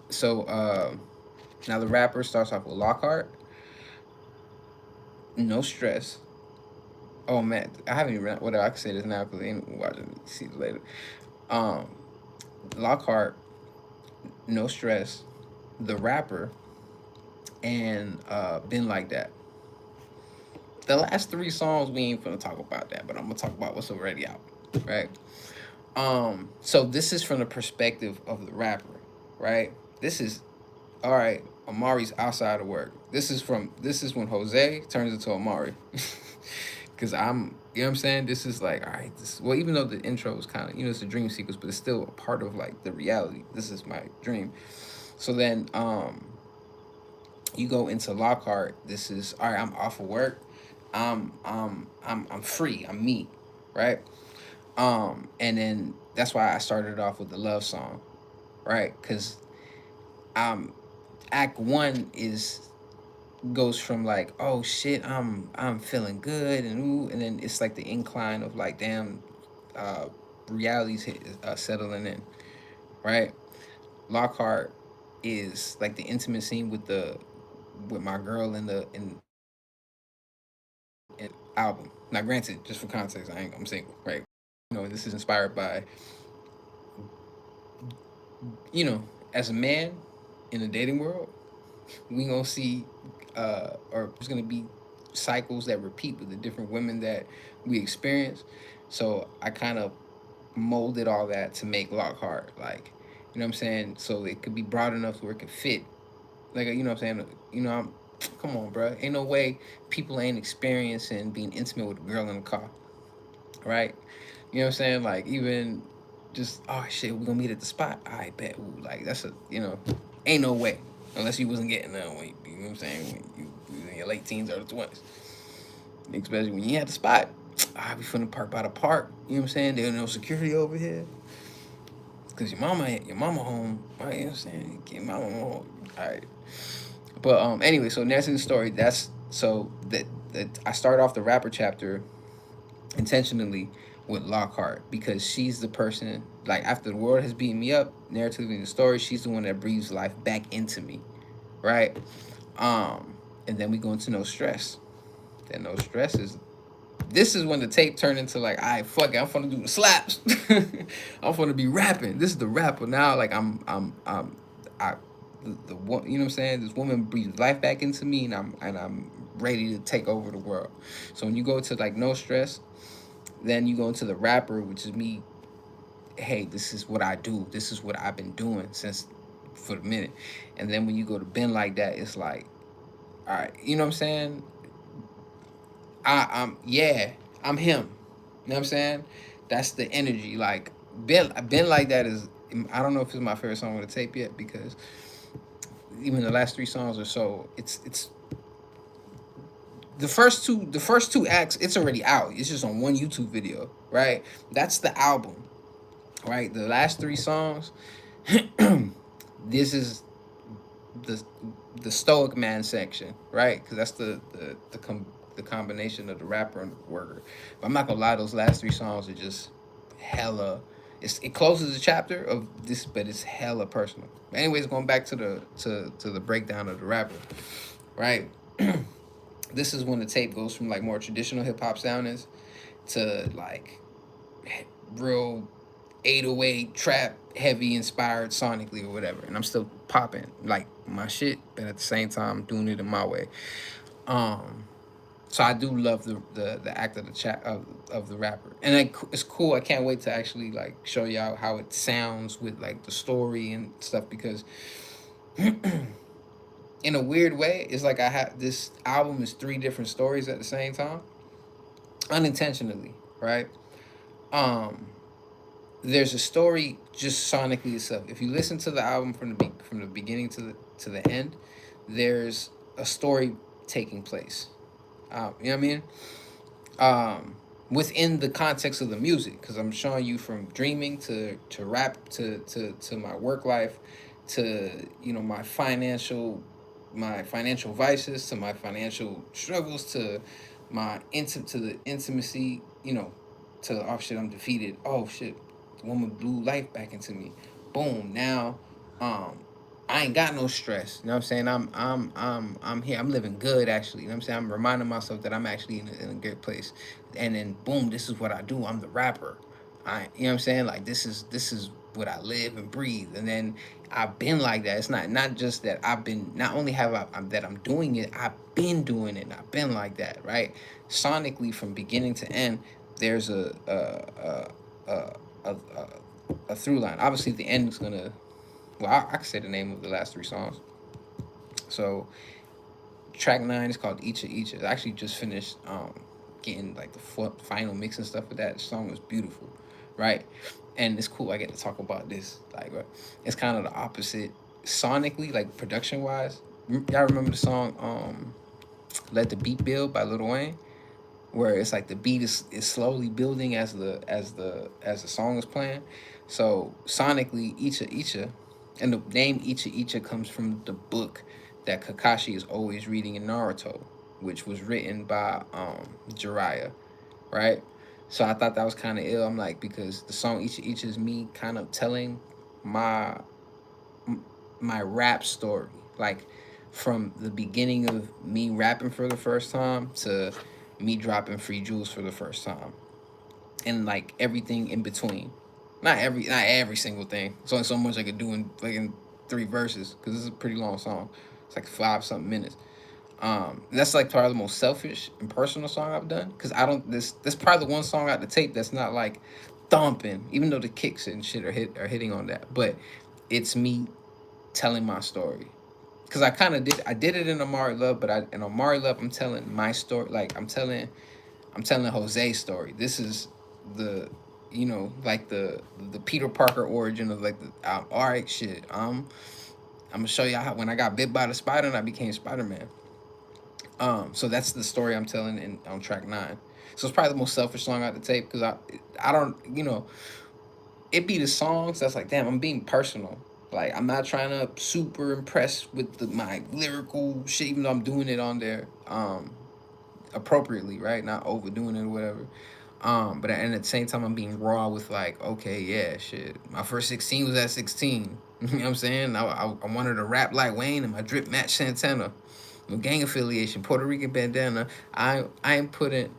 so now the rapper starts off with Lockhart, no stress. Oh man, I haven't even whatever, I can say this now because I ain't watching. See it later. Um, Lockhart, no stress. The rapper, and been like that. The last three songs we ain't gonna talk about that, but I'm gonna talk about what's already out, right? So this is from the perspective of the rapper, right? This is all right. Amari's outside of work. This is when Jose turns into Amari, because I'm, you know what I'm saying. This is like, all right. This, well, even though the intro is kind of, it's a dream sequence, but it's still a part of like the reality. This is my dream. So then you go into Lockhart. This is all right. I'm off of work. I'm free. I'm me, right? And then that's why I started off with the love song, right? Because um, Act One is goes from like, oh shit, I'm feeling good, and ooh, and then it's like the incline of like, damn, uh, reality's settling in, right? Lockhart is like the intimate scene with my girl in album. Now, granted, just for context, I'm single, right? This is inspired by, you know, as a man in the dating world, we gonna see, or there's gonna be cycles that repeat with the different women that we experience. So I kind of molded all that to make Lockhart, like, you know what I'm saying, so it could be broad enough where it could fit, like, you know what I'm saying, I'm, come on, bro, ain't no way people ain't experiencing being intimate with a girl in the car, right? You know what I'm saying? Like, even just, oh shit, we gonna meet at the spot. I bet. Ooh, like that's a, ain't no way, unless you wasn't getting that when you know what I'm saying, when you was in your late teens or the 20s, especially when you had the spot. Ah, we finna park by the park. You know what I'm saying? There's no security over here because your mama home. Right? You know what I'm saying? Get your mama home. All right. But anyway, so next in the story, that's so that I start off the rapper chapter intentionally with Lockhart because she's the person, like, after the world has beaten me up, narratively in the story, she's the one that breathes life back into me, right? And then we go into No Stress. Then No Stress is, this is when the tape turned into like, all right, fuck it, I'm gonna do the slaps. I'm gonna be rapping. This is the rapper now. Like I the one, you know what I'm saying. This woman breathes life back into me, and I'm ready to take over the world. So when you go to like No Stress, then you go into the rapper, which is me. Hey, this is what I do. This is what I've been doing since for the minute. And then when you go to Ben like that, it's like, all right, you know what I'm saying? Yeah, I'm him. You know what I'm saying? That's the energy. Like Ben like that is. I don't know if it's my favorite song on the tape yet because even the last three songs or so, it's the first two acts. It's already out. It's just on one YouTube video, right? That's the album, right? The last three songs. This is the the Stoic Man section, right? Because that's the combination of the rapper and the worker. But I'm not gonna lie, those last three songs are just hella. It closes the chapter of this, but it's hella personal. But anyways, going back to the breakdown of the rapper, right? This is when the tape goes from like more traditional hip hop soundings to like real 808 trap heavy inspired sonically or whatever, and I'm still popping like my shit, but at the same time doing it in my way. um so I do love the act of the chat of the rapper, and it's cool. I can't wait to actually like show y'all how it sounds with like the story and stuff, because in a weird way, it's like I have this album is three different stories at the same time. unintentionally, right? Um, there's a story just sonically itself. If you listen to the album from the beginning to the end, there's a story taking place. You know what I mean? Within the context of the music, because I'm showing you from dreaming to rap to my work life, to my financial vices, to my financial struggles, to to the intimacy, to oh shit, I'm defeated, oh shit, the woman blew life back into me, boom, now um I ain't got no stress. You know what I'm saying? I'm here. I'm living good actually. You know what I'm saying? I'm reminding myself that I'm actually in a good place. And then boom, this is what I do. I'm the rapper. You know what I'm saying? Like this is what I live and breathe. And then I've been like that. It's not just that I've been. Not only have that I'm doing it. I've been doing it. And I've been like that. Right? Sonically, from beginning to end, there's a through line. Obviously, the end is gonna. Well, I can say the name of the last three songs. So track 9 is called Icha Icha. I actually just finished getting like the final mix and stuff of that. The song was beautiful, right? And it's cool. I get to talk about this. Like, it's kind of the opposite sonically, like production wise. Y'all remember the song "Let the Beat Build" by Lil Wayne, where it's like the beat is slowly building as the song is playing. So sonically, Icha Icha, and the name Icha Icha comes from the book that Kakashi is always reading in Naruto, which was written by Jiraiya, right? So I thought that was kind of ill. I'm like, because the song Icha Icha is me kind of telling my my rap story, like from the beginning of me rapping for the first time to me dropping Free Jewels for the first time, and like everything in between. Not every single thing. It's only so much I could do in 3 verses because this is a pretty long song. It's like 5 something minutes. That's like probably the most selfish and personal song I've done because I don't. This probably the one song out the tape that's not like thumping, even though the kicks and shit are hitting on that. But it's me telling my story because I did it in Amari Love, but in Amari Love I'm telling my story. Like I'm telling Jose's story. This is the like the Peter Parker origin of like the all right shit. I'm gonna show you how when I got bit by the spider and I became Spider Man. So that's the story I'm telling in on track 9. So it's probably the most selfish song out the tape because I don't it be the songs that's like damn I'm being personal. Like I'm not trying to super impress with my lyrical shit, even though I'm doing it on there appropriately, right? Not overdoing it or whatever. But and at the same time, I'm being raw with like, okay, yeah, shit. My first 16 was at 16. You know what I'm saying? I wanted to rap like Wayne and my drip match Santana. No gang affiliation, Puerto Rican bandana. I ain't putting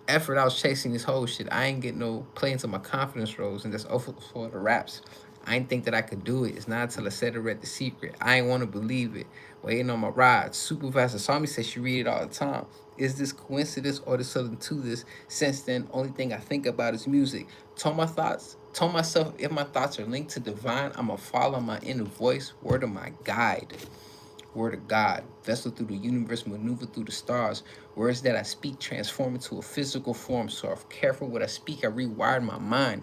effort. I was chasing this whole shit. I ain't getting no play into my confidence rose, and that's over for the raps. I ain't think that I could do it. It's not until I said I read the secret. I ain't want to believe it. Waiting on my ride. Supervisor saw me, said she read it all the time. Is this coincidence or there's something to this? Since then, only thing I think about is music. Told myself if my thoughts are linked to divine, I'ma follow my inner voice, word of my guide. Word of God, vessel through the universe, maneuver through the stars. Words that I speak transform into a physical form. So if careful what I speak, I rewired my mind.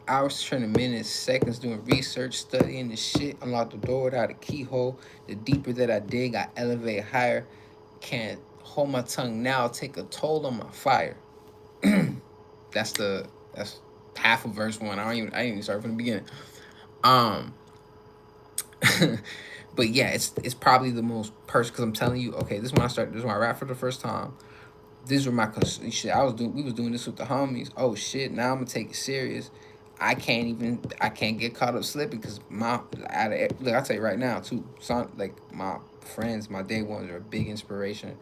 Hours turning minutes, seconds doing research, studying the shit. Unlock the door without a keyhole. The deeper that I dig, I elevate higher. Can't hold my tongue now, take a toll on my fire. That's half of verse 1. I didn't even start from the beginning. Um but yeah, it's probably the most personal because I'm telling you, okay, this is when I started. This is when I rap for the first time. These were my shit. We was doing this with the homies. Oh shit! Now I'm gonna take it serious. I can't get caught up slipping because look, I'll tell you right now too. Son, like my friends, my day ones are a big inspiration.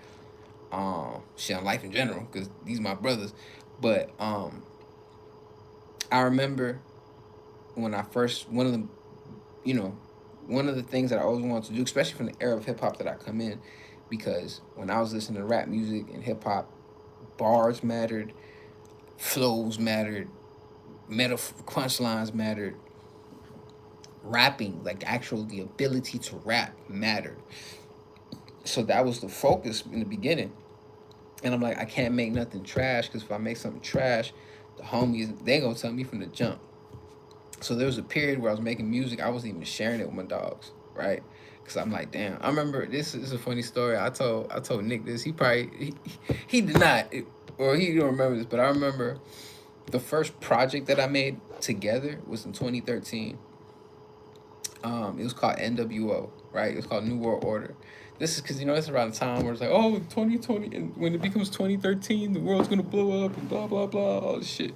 Shit on life in general because these are my brothers. But I remember when I first you know, one of the things that I always wanted to do, especially from the era of hip hop that I come in, because when I was listening to rap music and hip hop, bars mattered, flows mattered, punchlines mattered, rapping, like actual the ability to rap mattered. So that was the focus in the beginning. And I'm like, I can't make nothing trash because if I make something trash, the homies they gonna tell me from the jump. So there was a period where I was making music, I wasn't even sharing it with my dogs, right? Because I'm like, damn. I remember this is a funny story. I told Nick this. He probably he did not, or he don't remember this, but I remember the first project that I made together was in 2013. It was called NWO, right? It was called New World Order. This is because it's around the time where it's like, oh, 2020, and when it becomes 2013, the world's gonna blow up and blah blah blah, all this shit.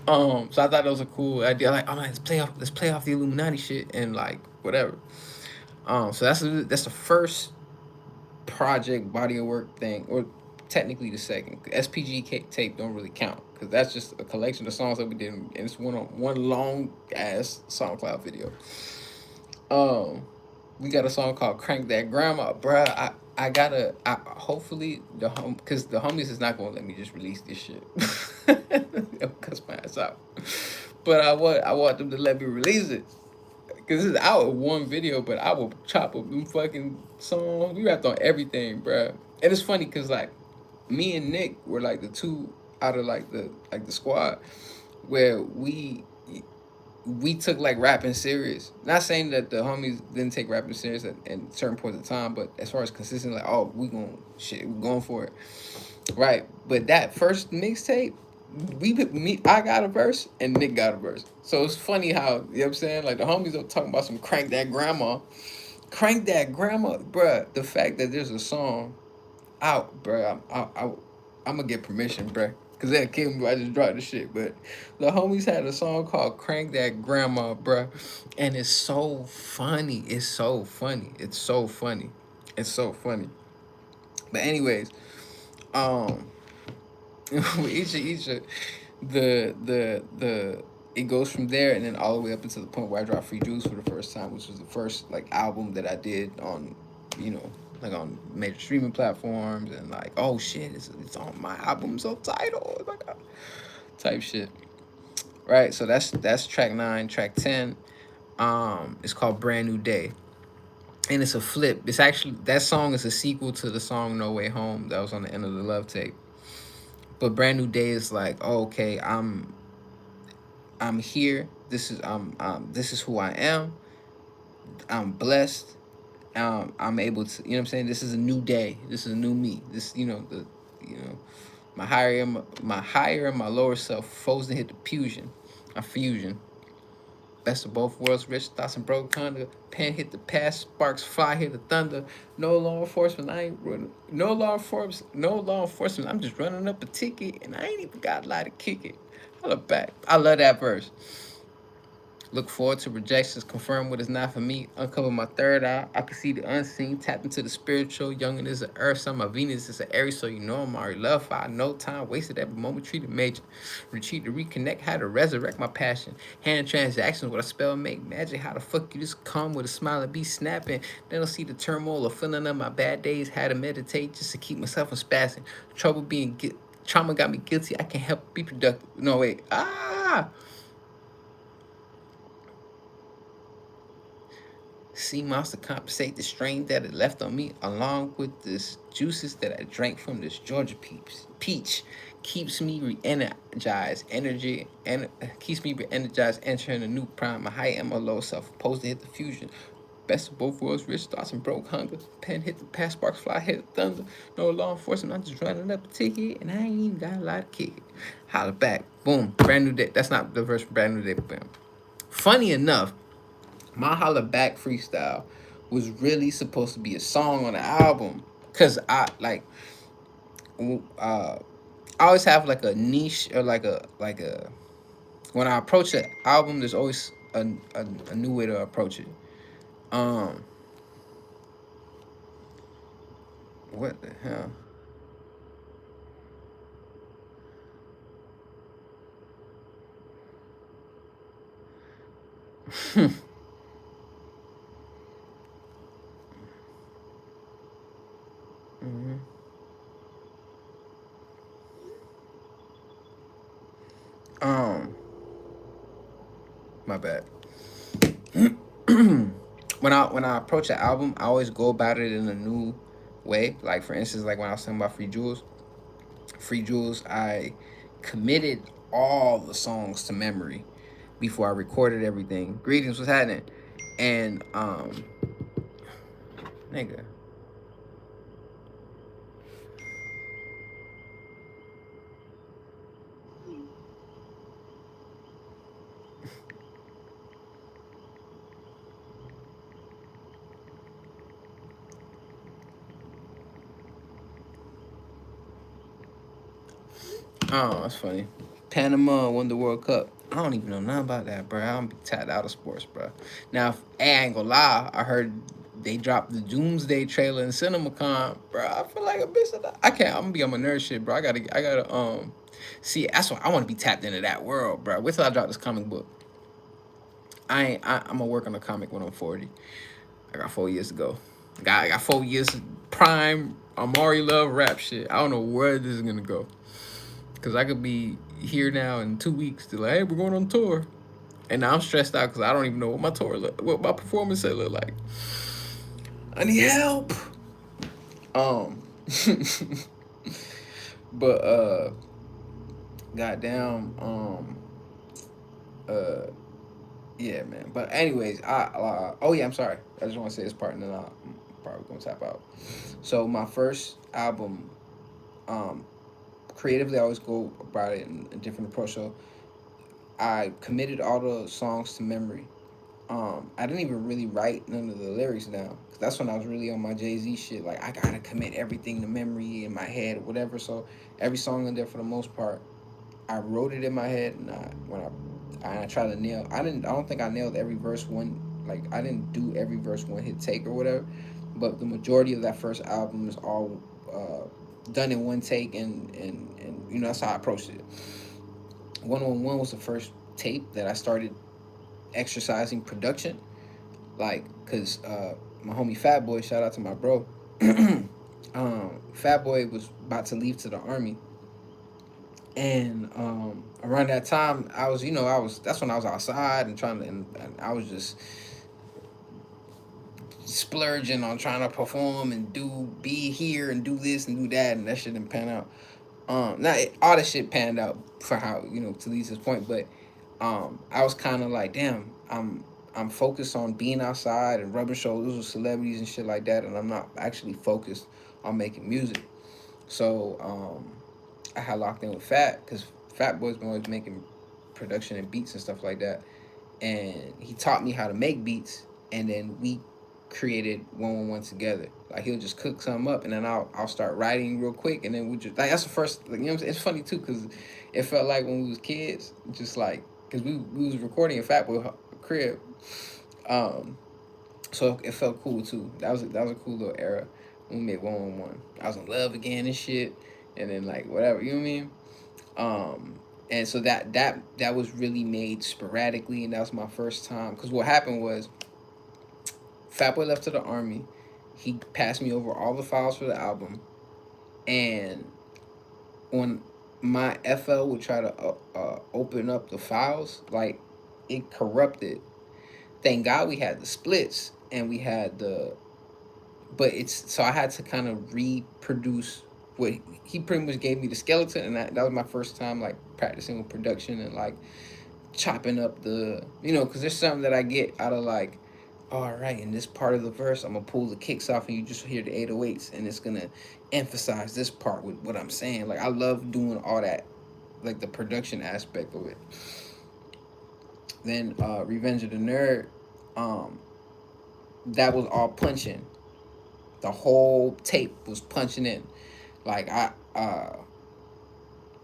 So I thought that was a cool idea. Like, oh man, let's play off the Illuminati shit and like whatever. So that's the first project body of work thing, or technically the second. SPG tape don't really count because that's just a collection of songs that we did, and it's one long ass SoundCloud video. Um, we got a song called "Crank That Grandma," bruh. I gotta. Hopefully because the homies is not gonna let me just release this shit. They'll cuss my ass out. But I want them to let me release it. Cause it's out in one video, but I will chop up them fucking songs. We rapped on everything, bruh. And it's funny cause like me and Nick were like the two out of like the squad where we took like rapping serious. Not saying that the homies didn't take rapping serious at certain points of time, but as far as consistent, like, oh, we going for it, right? But that first mixtape, I got a verse and Nick got a verse. So it's funny how you know what I'm saying. Like the homies are talking about some crank that grandma, bruh. The fact that there's a song out, bro. I'm gonna get permission, bro. Cause they'll kill me if I just drop the shit. But the homies had a song called "Crank That Grandma," bro, and it's so funny. It's so funny. It's so funny. It's so funny. But anyways, um, each of the it goes from there and then all the way up until the point where I dropped Free Juice for the first time, which was the first like album that I did on, you know, like on major streaming platforms and like, oh shit, it's on my album so title, like type shit, right? So that's track 9. Track 10, it's called Brand New Day, and it's a flip. It's actually that song is a sequel to the song No Way Home that was on the End of the Love tape. But Brand New Day is like, oh, okay, I'm here. This is who I am. I'm blessed. I'm able to, you know what I'm saying? This is a new day. This is a new me. This, you know, my higher and my lower self frozen hit the fusion. A fusion. Best of both worlds, rich thoughts and broke thunder. Pen hit the past, sparks fly, hit the thunder. No law enforcement, I ain't running. No law enforcement. I'm just running up a ticket, and I ain't even got a lot to kick it. I look back. I love that verse. Look forward to rejections, confirm what is not for me, uncover my third eye. I can see the unseen, tap into the spiritual. Youngin is an earth, son. My Venus is an Aries, so you know I'm already loved. For no time wasted, every moment treated major. Retreat to reconnect, how to resurrect my passion. Hand transactions, what a spell make magic. How the fuck you just come with a smile and be snapping? Then I'll see the turmoil or feeling of my bad days. How to meditate just to keep myself from spazzing. Trouble being trauma got me guilty. I can't help be productive. No wait, sea mouse to compensate the strain that it left on me, along with the juices that I drank from this Georgia peach, keeps me re-energized. Energy and keeps me re-energized, entering a new prime. My high and my low self, opposed to hit the fusion. Best of both worlds, rich thoughts and broke hunger. Pen hit the past, sparks fly, hit the thunder. No law enforcement, I'm just running up a ticket, and I ain't even got a lot to kick it. Holla back, boom, brand new day. That's not the verse, brand new day, bam. Funny enough, my Holla Back freestyle was really supposed to be a song on the album. Cause I always have like a niche or like a when I approach an album, there's always a new way to approach it. Um, what the hell? hmm Um, my bad. When I approach an album, I always go about it in a new way. Like for instance, like when I was talking about Free Jewels, I committed all the songs to memory before I recorded everything. Greetings, what's happening? And nigga, oh, that's funny. Panama won the World Cup. I don't even know nothing about that, bro. I'm be tapped out of sports, bro. Now, I ain't gonna lie. I heard they dropped the Doomsday trailer in CinemaCon, bro. I feel like a bitch of that. I can't. I'm gonna be on my nerd shit, bro. I gotta see. That's why I want to be tapped into that world, bro. Wait till I drop this comic book. I'm gonna work on a comic when I'm 40. I got 4 years to go. I got 4 years prime Amari Love rap shit. I don't know where this is gonna go. Cause I could be here now in 2 weeks to like, hey, we're going on tour, and now I'm stressed out because I don't even know what my what my performance set look like. I need help. Um, but goddamn, uh, yeah, man. But anyways, oh yeah, I'm sorry. I just want to say this part, and then I'm probably gonna tap out. So my first album, um, creatively, I always go about it in a different approach. So I committed all the songs to memory. I didn't even really write none of the lyrics down. Cause that's when I was really on my Jay-Z shit. Like I gotta commit everything to memory in my head, whatever. So every song in there, for the most part, I wrote it in my head, and I tried to nail. I didn't. I don't think I nailed every verse one. Like I didn't do every verse one hit take or whatever. But the majority of that first album is all done in one take, and you know that's how I approached it. 111 was the first tape that I started exercising production, like because my homie Fat Boy, shout out to my bro. Fat Boy was about to leave to the army, and around that time, I was, that's when I was outside and trying to, and I was just splurging on trying to perform and be here and do this and do that, and that shit didn't pan out. Not all the shit panned out for how to Lisa's point, but I was kind of like, damn, I'm focused on being outside and rubbing shoulders with celebrities and shit like that, and I'm not actually focused on making music. So I had locked in with Fat because Fat Boy's been always making production and beats and stuff like that, and he taught me how to make beats, and then we created 111 together. Like he'll just cook something up, and then I'll start writing real quick, and then we just like that's the first. Like, what I'm saying? It's funny too because it felt like when we was kids, just like because we was recording in Fat Boy crib, um, so it felt cool too. That was a cool little era when we made 111. I was in love again and shit, and then like whatever, you know what I mean? And so that was really made sporadically, and that was my first time. Because what happened was, Fat Boy left to the army. He passed me over all the files for the album, and when my FL would try to open up the files, like it corrupted. Thank God we had the splits and we had the, but it's so I had to kind of reproduce what he pretty much gave me the skeleton, and that was my first time like practicing with production and like chopping up the because there's something that I get out of like, all right, in this part of the verse I'm gonna pull the kicks off and you just hear the 808s, and it's gonna emphasize this part with what I'm saying. Like I love doing all that, like the production aspect of it. Then Revenge of the Nerd, um that was all punching. The whole tape was punching in. Like I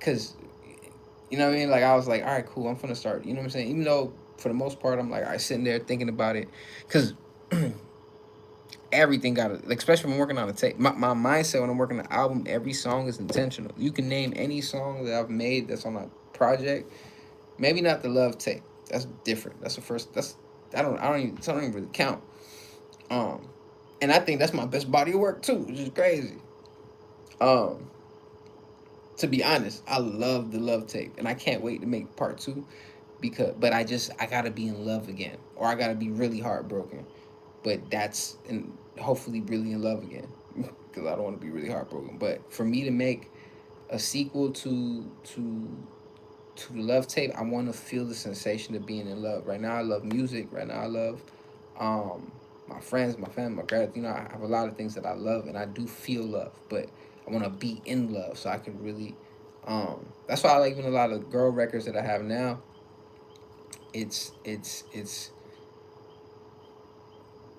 cause you know what I mean? Like I was like, all right, cool, I'm gonna start, you know what I'm saying? Even though for the most part I'm like, I sitting there thinking about it. Cause everything got it, like especially when I'm working on a tape. My mindset when I'm working on an album, every song is intentional. You can name any song that I've made that's on a project. Maybe not the love tape. That's different. That's the first. That's I don't even really count. Um, and I think that's my best body of work too, which is crazy. Um, to be honest, I love the love tape, and I can't wait to make part two but I gotta be in love again, or I gotta be really heartbroken. But that's and hopefully really in love again. because I don't want to be really heartbroken. But for me to make a sequel to the love tape, I want to feel the sensation of being in love. Right now, I love music. Right now, I love my friends, my family, my grad. You know, I have a lot of things that I love, and I do feel love. But I want to be in love, so I can really. That's why I like even a lot of girl records that I have now. It's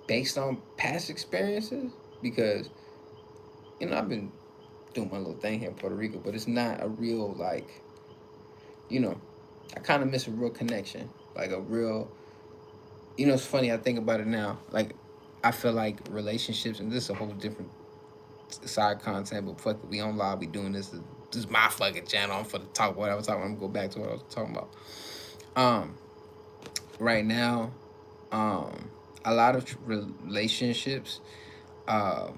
based on past experiences because I've been doing my little thing here in Puerto Rico, but it's not a real like you know I kind of miss a real connection, like a real. It's funny. I think about it now. Like, I feel like relationships, and this is a whole different side content. But fuck it, we on live. We doing this. This is my fucking channel. I'm for the talk. What I was talking. I'm gonna go back to what I was talking about. Um, right now, um, a lot of relationships. Um,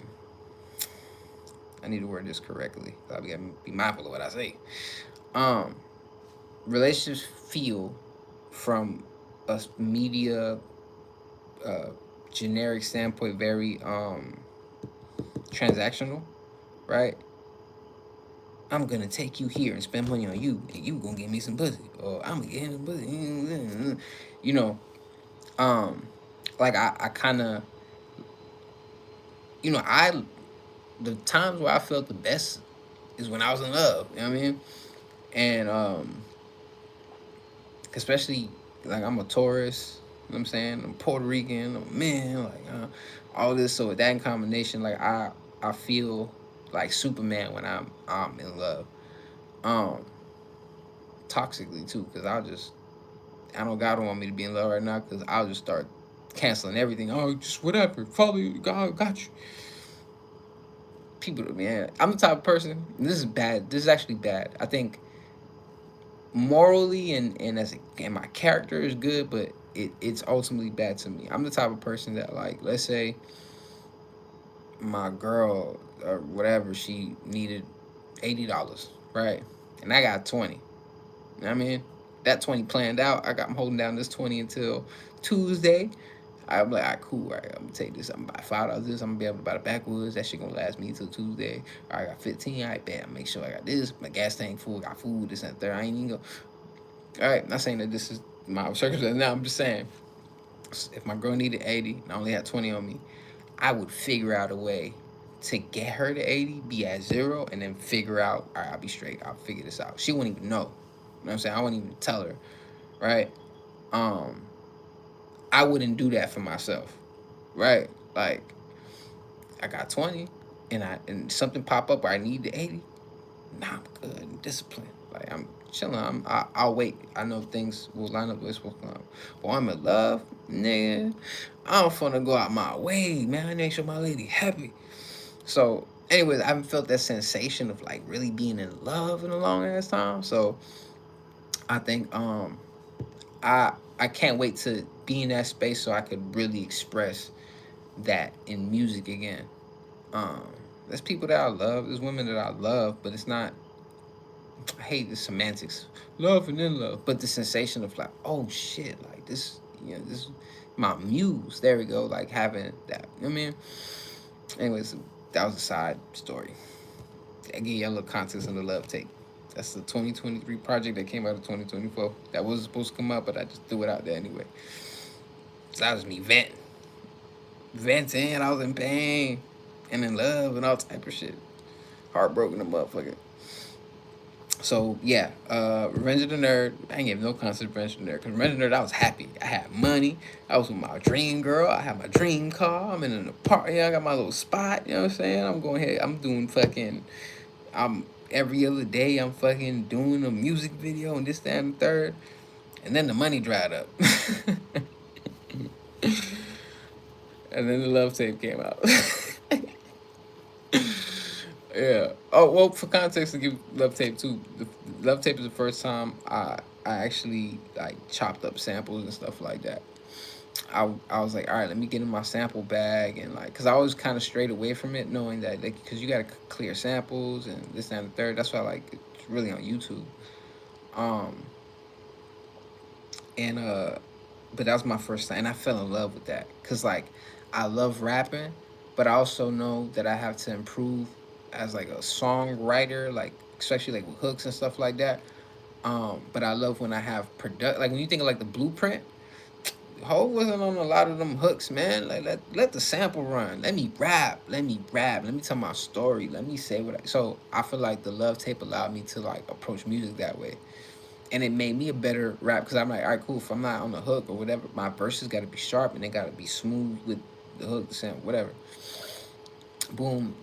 I need to word this correctly. I gotta be mindful of what I say. Um, relationships feel from a media uh, generic standpoint very transactional, right? I'm gonna take you here and spend money on you, and you gonna give me some pussy, or I'm gonna get him some pussy. You know, um, like I kind of, I the times where I felt the best is when I was in love. You know what I mean? And especially like I'm a Taurus. You know what I'm saying? I'm Puerto Rican. I'm a man. Like all this. So with that in combination, like I feel like Superman when I'm in love. Um, toxically too, because I know God don't want me to be in love right now, because I'll just start canceling everything. Oh, just whatever. Follow you. God got you. People, man, I'm the type of person. This is bad. This is actually bad. I think morally and and my character is good, but it's ultimately bad to me. I'm the type of person that, like, let's say my girl or whatever, she needed $80, right? And I got 20. You know what I mean? That 20 planned out. I'm holding down this 20 until Tuesday. I'm like, all right, cool. All right, I'm gonna take this. I'm gonna buy $5 this. I'm gonna be able to buy the backwoods. That shit gonna last me until Tuesday. All right, I got 15. All right, bet. I make sure I got this. My gas tank full. Got food. This and that. I ain't even go. All right, not saying that this is my circumstance. Now I'm just saying, if my girl needed 80 and I only had 20 on me, I would figure out a way to get her to 80, be at zero, and then figure out, all right, I'll be straight. I'll figure this out. She wouldn't even know. You know what I'm saying? I wouldn't even tell her, right? Um, I wouldn't do that for myself, right? Like, I got 20 and something pop up where I need the 80. Nah, I'm good. Discipline. Like, I'm chilling. I'll wait. I know things will line up. This will come. Well, I'm in love, nigga. I'm finna go out my way, man. I make sure my lady happy. So, anyways, I haven't felt that sensation of like really being in love in a long ass time. So, I think I can't wait to be in that space so I could really express that in music again. Um, there's people that I love. There's women that I love, but it's not. I hate the semantics, love and then love, but the sensation of like, oh shit, like this, this, my muse. There we go, like having that. You know what I mean, anyways, that was a side story. I give you a little context on the love tape. That's the 2023 project that came out of 2024. That wasn't supposed to come out, but I just threw it out there anyway. So that was me venting. I was in pain and in love and all type of shit. Heartbroken, the motherfucker. So yeah, Revenge of the Nerd. I ain't give no concept of Revenge of the Nerd, because Revenge of the Nerd, I was happy. I had money. I was with my dream girl. I had my dream car. I'm in an apartment. I got my little spot. You know what I'm saying? I'm going ahead. I'm doing fucking. I'm every other day. I'm fucking doing a music video and this, that, and the third. And then the money dried up. And then the love tape came out. Yeah. Oh well, for context, to give Love Tape too. The Love Tape is the first time I actually like chopped up samples and stuff like that. I was like, all right, let me get in my sample bag, and like, cause I was kind of straight away from it, knowing that like, cause you gotta clear samples and this and the third. That's why like it's really on YouTube. Um and but that was my first time, and I fell in love with that, cause like I love rapping, but I also know that I have to improve as like a songwriter, like especially like with hooks and stuff like that. But I love when I have product, like when you think of like the blueprint. Hov wasn't on a lot of them hooks, man. Like let the sample run. Let me rap. Let me rap. Let me tell my story. Let me say what I. So I feel like the love tape allowed me to like approach music that way, and it made me a better rap because I'm like, all right, cool. If I'm not on the hook or whatever, my verses got to be sharp and they got to be smooth with the hook, the sample, whatever. Boom.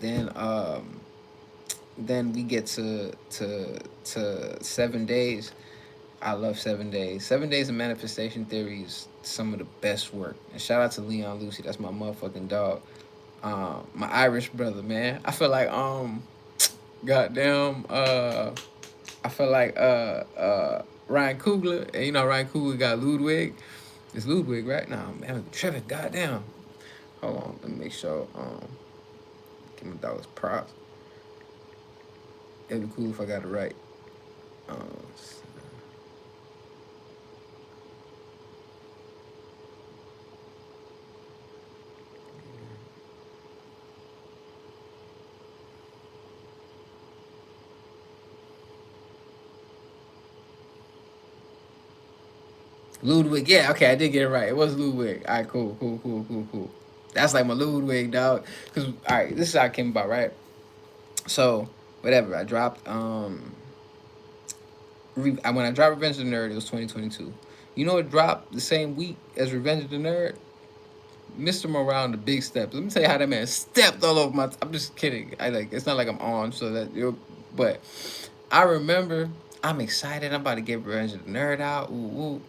Then we get to 7 days. I love 7 days. 7 days of manifestation theory is some of the best work. And shout out to Leon Lucy. That's my motherfucking dog. My Irish brother, man. I feel like goddamn I feel like Ryan Coogler. And you know Ryan Coogler got Ludwig. It's Ludwig, right? Nah, man, I'm tripping. Goddamn. Hold on, let me make sure. Give my dogs props. It'd be cool if I got it right. Um, Ludwig, yeah, okay, I did get it right. It was Ludwig. All right, cool, cool, cool, cool, cool. That's like my Ludwig, dog. Cause all right, this is how I came about, right? So whatever, I dropped. When I dropped Revenge of the Nerd, it was 2022. You know, it dropped the same week as Revenge of the Nerd. Mr. Morale, the big step. Let me tell you how that man stepped all over my. I'm just kidding. I like. It's not like I'm on, so that you're. But I remember. I'm excited. I'm about to get Revenge of the Nerd out. Ooh, ooh.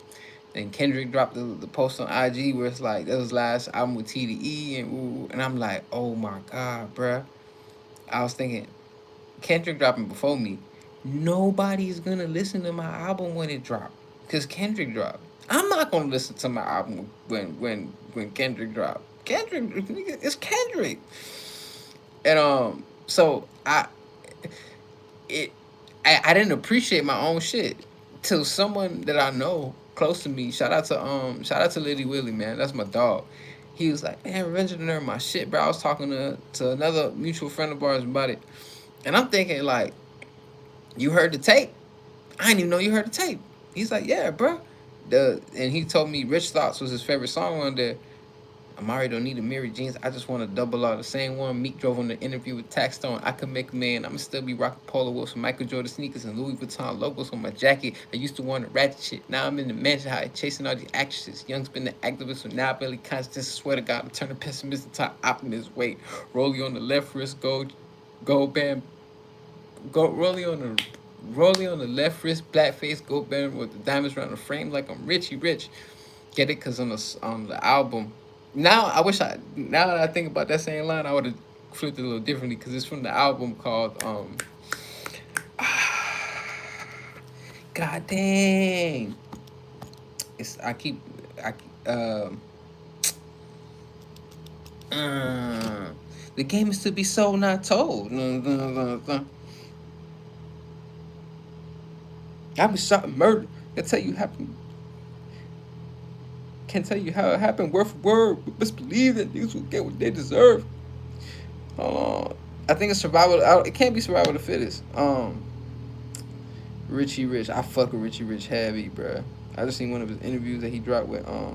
Then Kendrick dropped the post on IG where it's like that was last album with TDE and ooh, and I'm like, oh my god, bruh. I was thinking Kendrick dropping before me. Nobody's gonna listen to my album when it dropped, cause Kendrick dropped. I'm not gonna listen to my album when Kendrick dropped. Kendrick, it's Kendrick, and so it I didn't appreciate my own shit till someone that I know close to me. Shout out to Liddy Willie, man. That's my dog. He was like, man, Revenge of the Nerd, my shit, bro. I was talking to another mutual friend of ours about it, and I'm thinking like, you heard the tape? I didn't even know you heard the tape. He's like, yeah, bro. And he told me Rich Thoughts was his favorite song on there. Amari don't need a Mary Jeans. I just want to double out the same one. Meek drove on the interview with Taxstone. I could make a man. I'ma still be rocking Polo Wolves with Michael Jordan sneakers and Louis Vuitton logos on my jacket. I used to want to ratchet shit. Now I'm in the mansion high chasing all these actresses. Young's been the activist, so now I barely conscious. Swear to God, I'm turning pessimist to optimist. Wait, Rolly on the left wrist, gold band, go Rolly on the left wrist, black face, gold band with the diamonds around the frame like I'm Richie Rich. Get it? Cause on the album. Now that I think about that same line, I would have flipped it a little differently because it's from the album called God dang. It's I uh, the game is to be sold, not told. I was shot and murdered. I tell you happened. Can't tell you how it happened word for word, but best believe that these will get what they deserve. Hold on. I think it's survival. It can't be survival of the fittest. Richie Rich. I fuck with Richie Rich heavy, bruh. I just seen one of his interviews that he dropped with uh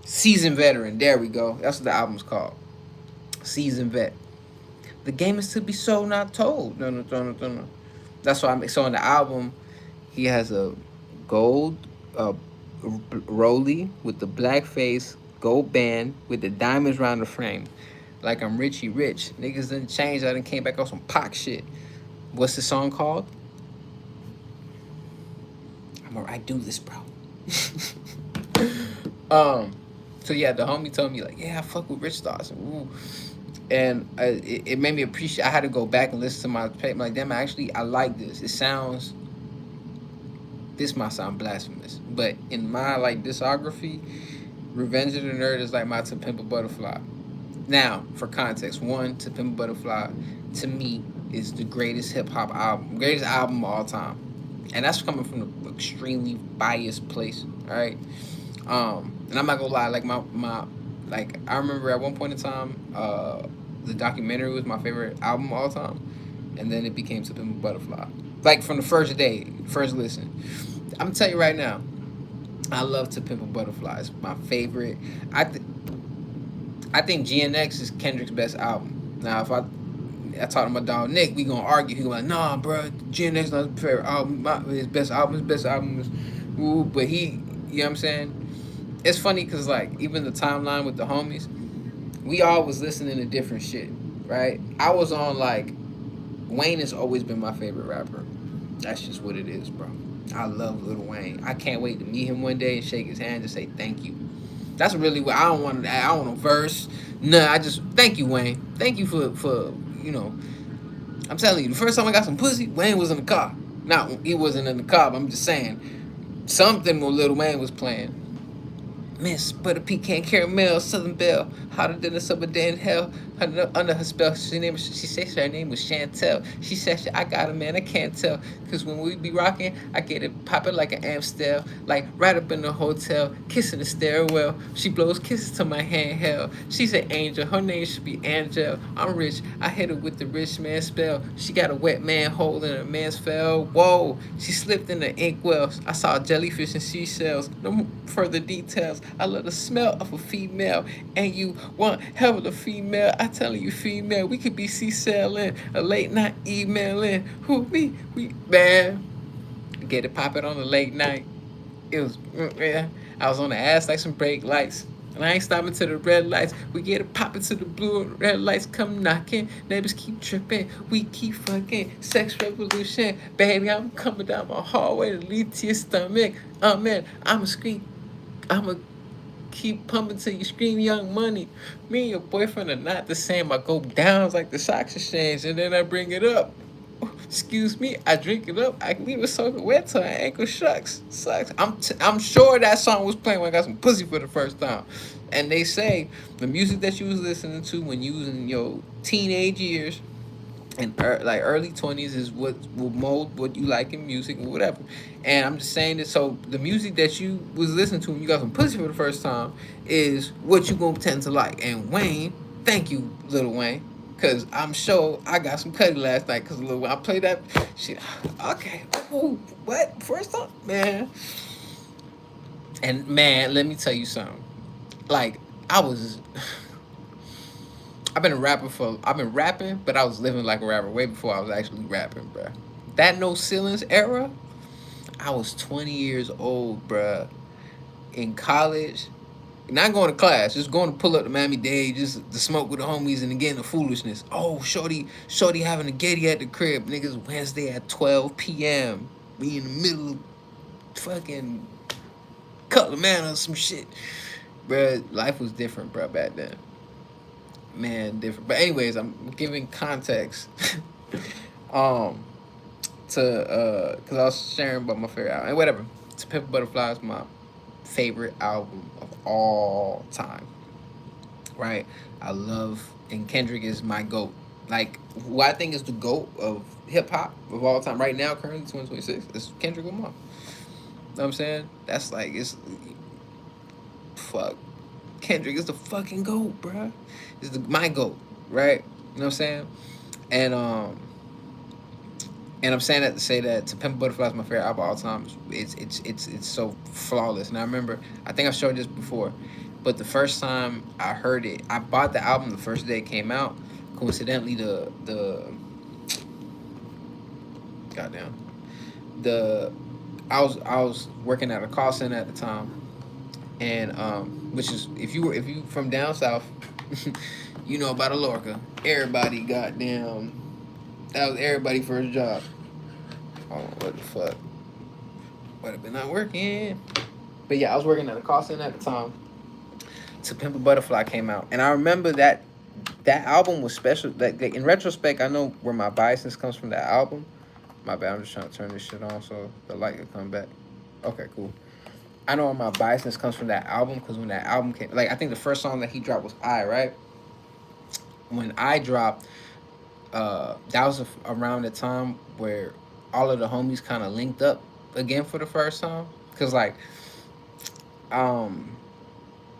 Seasoned Veteran. There we go. That's what the album's called. Seasoned Vet. The game is to be sold, not told. No, no, no, no, no, no. That's why so on the album, he has a gold Rolly with the black face, gold band with the diamonds around the frame. Like I'm Richie Rich. Niggas didn't change. I done came back on some Pac shit. What's the song called? I do this, bro. um, so yeah, the homie told me like, yeah, I fuck with Rich Thoughts. And it made me appreciate. I had to go back and listen to my tape. Like, damn, I like this. It sounds. This might sound blasphemous, but in my like discography, Revenge of the Nerd is like my To Pimp a Butterfly. Now, for context, one, To Pimp a Butterfly, to me, is the greatest hip hop album, greatest album of all time. and that's coming from an extremely biased place. All right, and I'm not gonna lie, like my like I remember at one point in time, the documentary was my favorite album of all time, and then it became To Pimp a Butterfly. Like from the first day, first listen. I'm gonna tell you right now, I love To Pimp a Butterfly. It's my favorite. I th- I think GNX is Kendrick's best album. Now, if I talk to my dog Nick, we gonna argue. He gonna be like, nah, bro, GNX not his favorite album. His best album is, ooh, but he, you know what I'm saying? It's funny because like even the timeline with the homies, we all was listening to different shit, right? I was on like Wayne has always been my favorite rapper. That's just what it is, bro. I love Lil Wayne. I can't wait to meet him one day and shake his hand and say thank you. That's really what I don't want. I don't want a verse. Nah, I just thank you, Wayne. Thank you for you know. I'm telling you, the first time I got some pussy, Wayne was in the car. Not he wasn't in the car. But I'm just saying something when Lil Wayne was playing. Miss Butter Pecan Caramel, Southern Belle, hotter than a summer day in hell. Under her spell, she said her name was Chantel. She said, I got a man, I can't tell. Cause when we be rocking, I get it popping like an Amstel. Like right up in the hotel, kissing the stairwell. She blows kisses to my handheld. She's an angel, her name should be Angel. I'm rich, I hit her with the rich man spell. She got a wet man hole in her man's fell. Whoa, she slipped in the inkwells. I saw jellyfish and seashells. No further details. I love the smell of a female, and you want hell of a female. I telling you, female, we could be sea-sailing, a late night emailing. Who we man, get it popping on the late night. It was yeah. I was on the ass like some brake lights. And I ain't stopping to the red lights. We get it popping to the blue and red lights come knocking. Neighbors keep tripping. We keep fucking. Sex revolution. Baby, I'm coming down my hallway to lead to your stomach. Oh man, I'm a scream. I'm a keep pumping till you scream young money. Me and your boyfriend are not the same. I go down like the socks exchange and then I bring it up. Excuse me, I drink it up. I leave it soaking wet till my ankle shucks. Sucks. I'm sure that song was playing when I got some pussy for the first time. And they say the music that you was listening to when you was in your teenage years and like early 20s is what will mold what you like in music or whatever. And I'm just saying that so the music that you was listening to when you got some pussy for the first time is what you gonna tend to like. And Wayne, thank you, Little Wayne, cause I'm sure I got some cutty last night. Cause Lil Wayne, I played that shit. Okay, ooh, what first time, man? And man, let me tell you something. Like I was I've been rapping, but I was living like a rapper way before I was actually rapping, bruh. That no ceilings era, I was 20 years old, bruh. In college, not going to class, just going to pull up to Miami Dade, just to smoke with the homies and again the foolishness. Oh, shorty having a getty at the crib, niggas Wednesday at 12 p.m. We in the middle of fucking Cutler Manor or some shit. Bruh, life was different, bruh, back then. Man, different. But anyways, I'm giving context. um, because I was sharing about my favorite album and whatever. To Pimp a Butterfly is my favorite album of all time. Right? I love and Kendrick is my goat. Like who I think is the goat of hip hop of all time right now, currently 2026, is Kendrick Lamar. You know what I'm saying? That's like it's fuck. Kendrick is the fucking goat, bruh. Is the my goat, right? You know what I'm saying? And and I'm saying that to say that To Pimp a Butterfly is my favorite album of all time. It's so flawless. And I remember, I think I've showed this before, but the first time I heard it, I bought the album the first day it came out. Coincidentally, the goddamn the I was working at a call center at the time, and which is if you from down south, you know about a Lorca. Everybody goddamn that was everybody first job. Oh, what the fuck? Would have been not working. But yeah, I was working at a call center at the time. To Pimp a Butterfly came out, and I remember that that album was special. Like in retrospect, I know where my biasness comes from that album. My bad. I'm just trying to turn this shit on so the light can come back. Okay, cool. I know where my biasness comes from that album because when that album came, like I think the first song that he dropped was "I," right? When "I" dropped, that was around the time where all of the homies kind of linked up again for the first time. Cause like, um,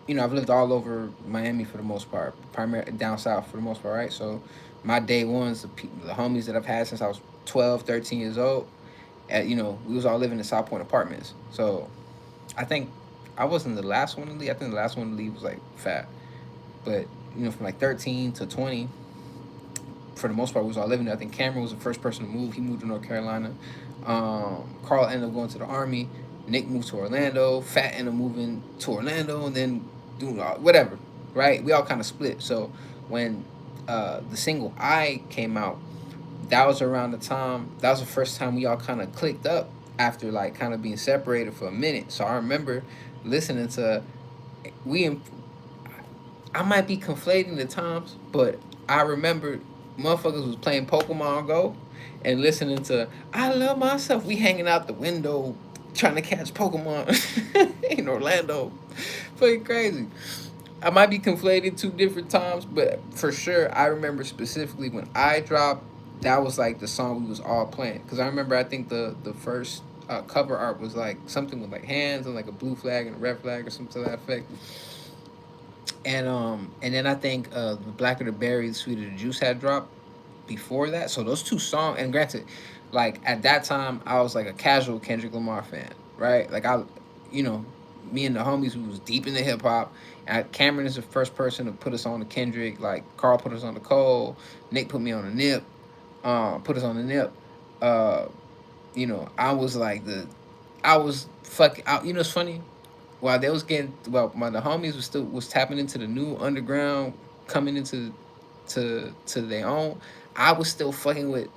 I've lived all over Miami for the most part, primarily down south for the most part, right? So my day ones, the homies that I've had since I was 12, 13 years old, we was all living in South Point apartments. So I think I wasn't the last one to leave. I think the last one to leave was like Fat. But, from like 13 to 20, for the most part, we was all living there. I think Cameron was the first person to move. He moved to North Carolina. Carl ended up going to the Army. Nick moved to Orlando. Fat ended up moving to Orlando and then doing whatever, right? We all kind of split. So when the single I came out, that was around the time, that was the first time we all kind of clicked up after like kind of being separated for a minute. So I remember listening to, we I might be conflating the times, but I remember motherfuckers was playing Pokemon Go and listening to I Love Myself. We hanging out the window trying to catch Pokemon in Orlando. Fucking crazy. I might be conflating two different times, but for sure I remember specifically when I dropped, that was like the song we was all playing. Cause I remember I think the first cover art was like something with like hands and like a blue flag and a red flag or something to that effect. And then I think the Blacker the Berry, the Sweeter the Juice had dropped before that. So those two songs, and granted, like at that time I was like a casual Kendrick Lamar fan, right? Like you know, me and the homies we was deep into hip hop. Cameron is the first person to put us on the Kendrick. Like Carl put us on the Cole, Nick put me on the Nip, put us on the Nip. Uh, I was like I was fucking. It's funny while they was getting while the homies was tapping into the new underground, coming into to their own, I was still fucking with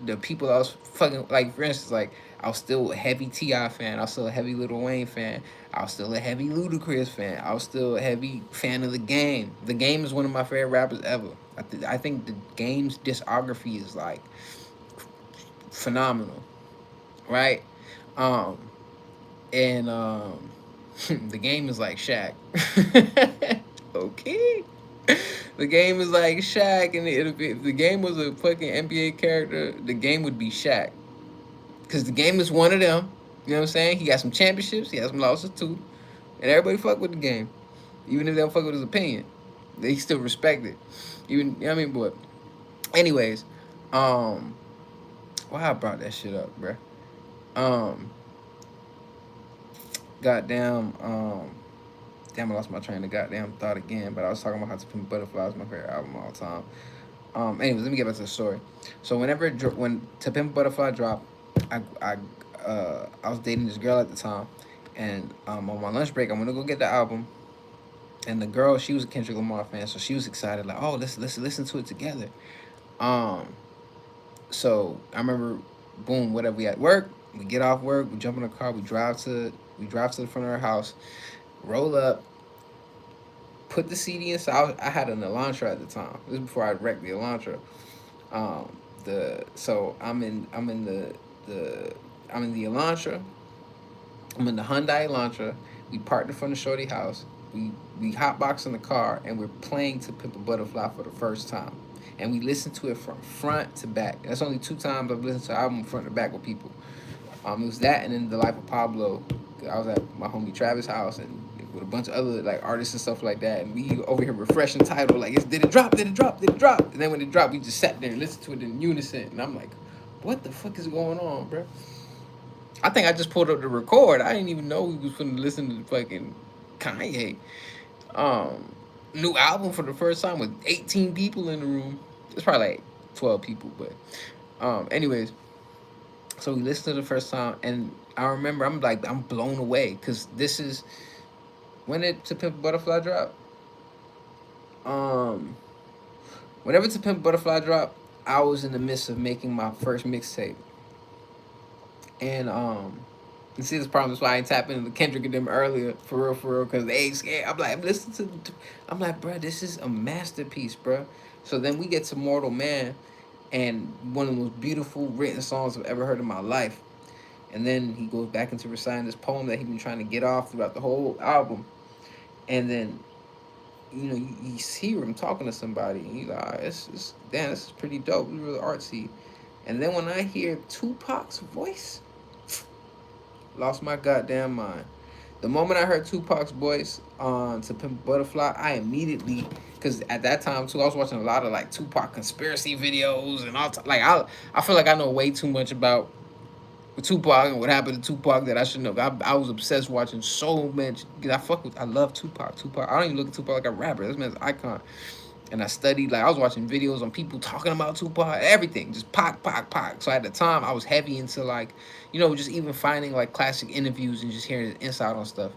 the people I was fucking, like for instance, like I was still a heavy Ti fan, I was still a heavy Lil Wayne fan, I was still a heavy Ludacris fan, I was still a heavy fan of the Game. The Game is one of my favorite rappers ever. I think the Game's discography is like phenomenal, right? Um, and the Game is like Shaq. Okay. The Game is like Shaq, and if the Game was a fucking NBA character, the Game would be Shaq. Because the Game is one of them. You know what I'm saying? He got some championships, he has some losses too. And everybody fuck with the Game. Even if they don't fuck with his opinion, they still respect it. Even, you know what I mean? But, anyways, um, why I brought that shit up, bruh? Um, goddamn, damn, I lost my train of goddamn thought again. But I was talking about how To Pimp a Butterfly is my favorite album of all time. Anyways, let me get back to the story. So when To Pimp a Butterfly dropped, I was dating this girl at the time, and on my lunch break, I'm gonna go get the album. And the girl, she was a Kendrick Lamar fan, so she was excited, like, oh, let's listen to it together. Um, so I remember, boom, whatever, we at work, we get off work, we jump in the car, we drive to the front of her house, roll up, put the CD inside. I had an Elantra at the time. This was before I wrecked the Elantra. The so the I'm in the Elantra. I'm in the Hyundai Elantra. We parked in front of Shorty house. We hotbox in the car and we're playing To Pimp a Butterfly for the first time. And we listened to it from front to back. That's only two times I've listened to an album front to back with people. It was that and then The Life of Pablo. I was at my homie Travis' house and with a bunch of other like artists and stuff like that, and we over here refreshing title like it's did it drop, did it drop, did it drop, and then when it dropped, we just sat there and listened to it in unison, and I'm like, what the fuck is going on, bro? I think I just pulled up the record. I didn't even know we was finna listen to the fucking Kanye new album for the first time with 18 people in the room. It's probably like 12 people, but anyways, so we listened to the first time, and I remember I'm blown away because this is when it To Pimp a Butterfly drop. Um, Whenever To Pimp a Butterfly drop, I was in the midst of making my first mixtape, and you see this problem. That's why I ain't tapping into Kendrick and them earlier, for real, because they ain't scared. I'm like, I'm like, bro, this is a masterpiece, bro. So then we get to Mortal Man, and one of the most beautiful written songs I've ever heard in my life. And then he goes back into reciting this poem that he's been trying to get off throughout the whole album. And then, you hear him talking to somebody, and he's like, damn, this is pretty dope. It's really artsy. And then when I hear Tupac's voice, lost my goddamn mind. The moment I heard Tupac's voice on "To Pimp a Butterfly," I immediately, because at that time too, I was watching a lot of like Tupac conspiracy videos and all. Like I feel like I know way too much about Tupac and what happened to Tupac that I should know. I was obsessed watching so much. I love Tupac. Tupac. I don't even look at Tupac like a rapper. This man's an icon. And I studied, like I was watching videos on people talking about Tupac, everything, just Pac, Pac, Pac. So at the time, I was heavy into like, just even finding like classic interviews and just hearing his insight on stuff.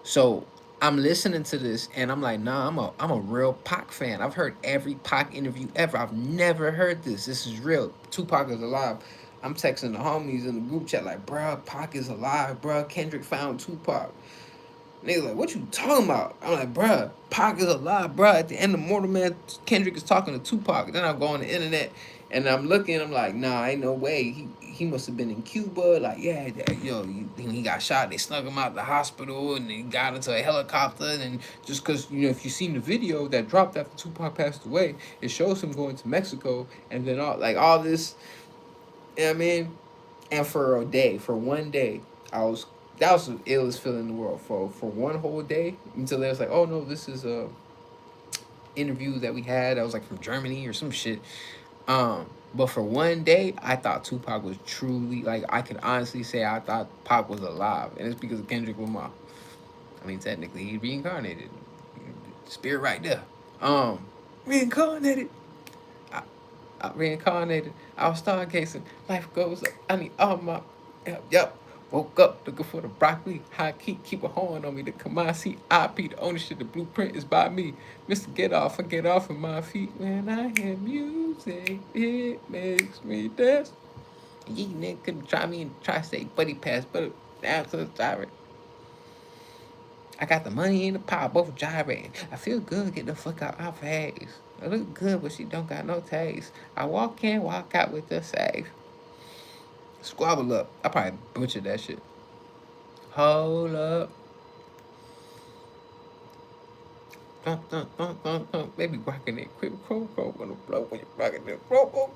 So I'm listening to this and I'm like, nah, I'm a real Pac fan. I've heard every Pac interview ever. I've never heard this. This is real. Tupac is alive. I'm texting the homies in the group chat like, bruh, Pac is alive, bruh. Kendrick found Tupac. Niggas like, what you talking about? I'm like, bruh, Pac is alive, bruh. At the end of Mortal Man, Kendrick is talking to Tupac. Then I go on the internet and I'm looking, I'm like, nah, ain't no way. He must have been in Cuba. Like, yeah, he got shot. They snug him out the hospital and he got into a helicopter. And just because, if you seen the video that dropped after Tupac passed away, it shows him going to Mexico and then all this, you know what I mean? And for a day, for one day, I was that was the illest feeling in the world for one whole day until they was like, oh no, this is a interview that we had that was like from Germany or some shit. But for one day, I thought Tupac was truly like I could honestly say I thought Pac was alive, and it's because of Kendrick Lamar. I mean, technically, he reincarnated, spirit right there. Um, Reincarnated. I, I reincarnated. I was stargazing. Life goes up. I need all my. Yep. Woke up looking for the broccoli. High key, keep a horn on me. The Kamasi IP, the ownership, the blueprint is by me. Mr. Get Off, I get off of my feet when I hear music. It makes me dance. You nigga couldn't try me and try to say buddy pass, but now to the direct. I got the money and the power, both gyrating. I feel good, get the fuck out our face. I look good, but she don't got no taste. I walk in, walk out with the safe. Squabble up. I probably butchered that shit. Hold up. Baby rocking it. Quick crow crow on the blow when you're rocking it. Crow.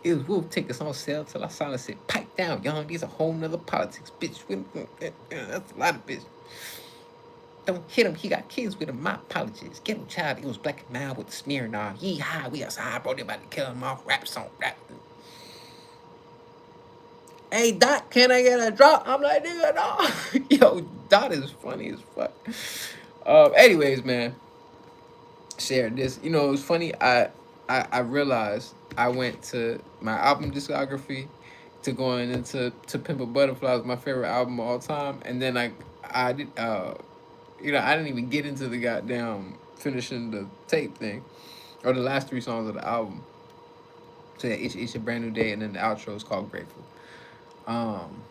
It was Wolf take us on sale till I silence it. Pipe down, young. These a whole nother politics, bitch. That's a lot of bitch. Don't hit him. He got kids with him. My apologies. Get him, child. It was black and mild with the smear and all. Yee high. We outside, bro. They about to kill him off. Rap song, rap. Hey, Dot, can I get a drop? I'm like, nigga, no. Yo, Dot is funny as fuck. Anyways, man, share this. It was funny. I realized I went to my album discography to going into To Pimp a Butterfly was my favorite album of all time, and then I did I didn't even get into the goddamn finishing the tape thing or the last three songs of the album. So yeah, it's a brand new day, and then the outro is called Grateful. Um,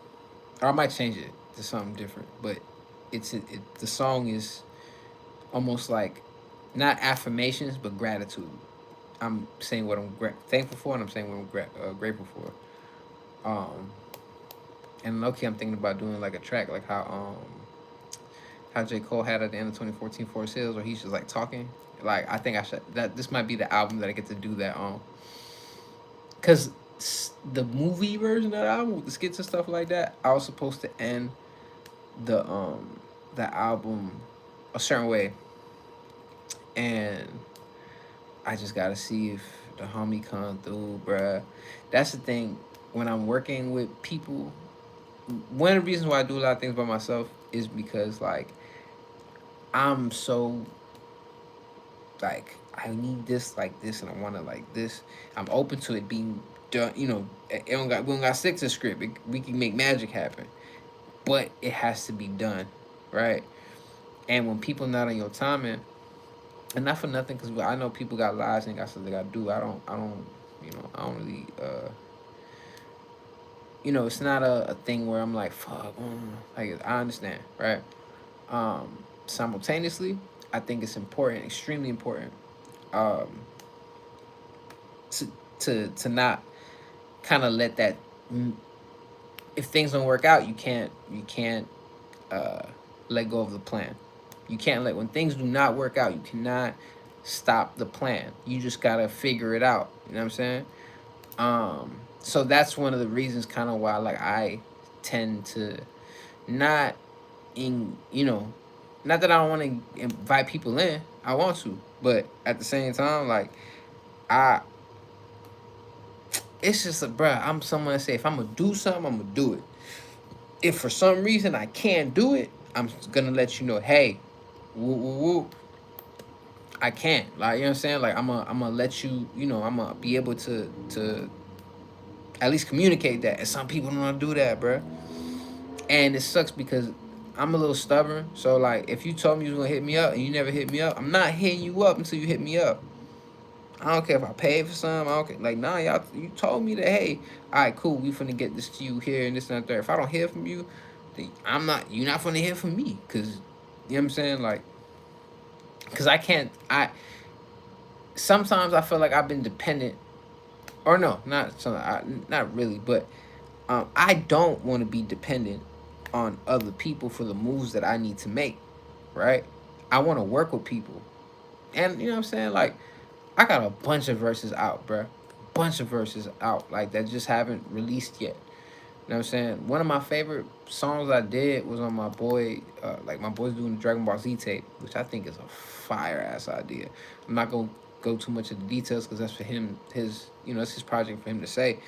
or I might change it to something different, but the song is almost like not affirmations but gratitude. I'm saying what I'm thankful for, and I'm saying what I'm grateful for. Um, and okay, I'm thinking about doing like a track like how J Cole had at the end of 2014 for Sales, where he's just like talking. Like I think I should that this might be the album that I get to do that on, cause the movie version of the album with the skits and stuff like that, I was supposed to end the album a certain way, and I just gotta see if the homie come through, bruh. That's the thing. When I'm working with people, one of the reasons why I do a lot of things by myself is because like I'm so like I need this like this and I want it like this. I'm open to it being done. We don't got stick to the script. We can make magic happen, but it has to be done, right? And when people not on your timing, and not for nothing, because I know people got lives and got stuff they got to do. I don't really. It's not a thing where I'm like, fuck, like I understand, right? Simultaneously, I think it's important, extremely important, um, to not kind of let that. If things don't work out, you can't uh, let go of the plan. You can't let when things do not work out. You cannot stop the plan. You just gotta figure it out. You know what I'm saying? So that's one of the reasons, kind of why like I tend to not not that I don't want to invite people in. I want to, but at the same time, like I, it's just like, bruh, I'm someone that say if I'm gonna do something, I'm gonna do it. If for some reason I can't do it, I'm gonna let you know, hey, woo woo woo, I can't. Like, you know what I'm saying? Like, I'm gonna let you, I'm gonna be able to at least communicate that. And some people don't wanna do that, bruh. And it sucks because I'm a little stubborn. So like, if you told me you was gonna hit me up and you never hit me up, I'm not hitting you up until you hit me up. I don't care if I paid for something. I don't care. Like, nah, y'all, you told me that, hey, all right, cool, we finna get this to you here and this and that. There. If I don't hear from you, then you're not finna hear from me, cause you know what I'm saying, like, cause I can't. Sometimes I feel like I've been dependent, or no, not really, but I don't want to be dependent on other people for the moves that I need to make, right? I want to work with people, and you know what I'm saying, like I got a bunch of verses out, bruh. Bunch of verses out, like that just haven't released yet. You know what I'm saying? One of my favorite songs I did was on my boy, like my boy's doing the Dragon Ball Z tape, which I think is a fire ass idea. I'm not gonna go too much into the details because that's for him, it's his project for him to say.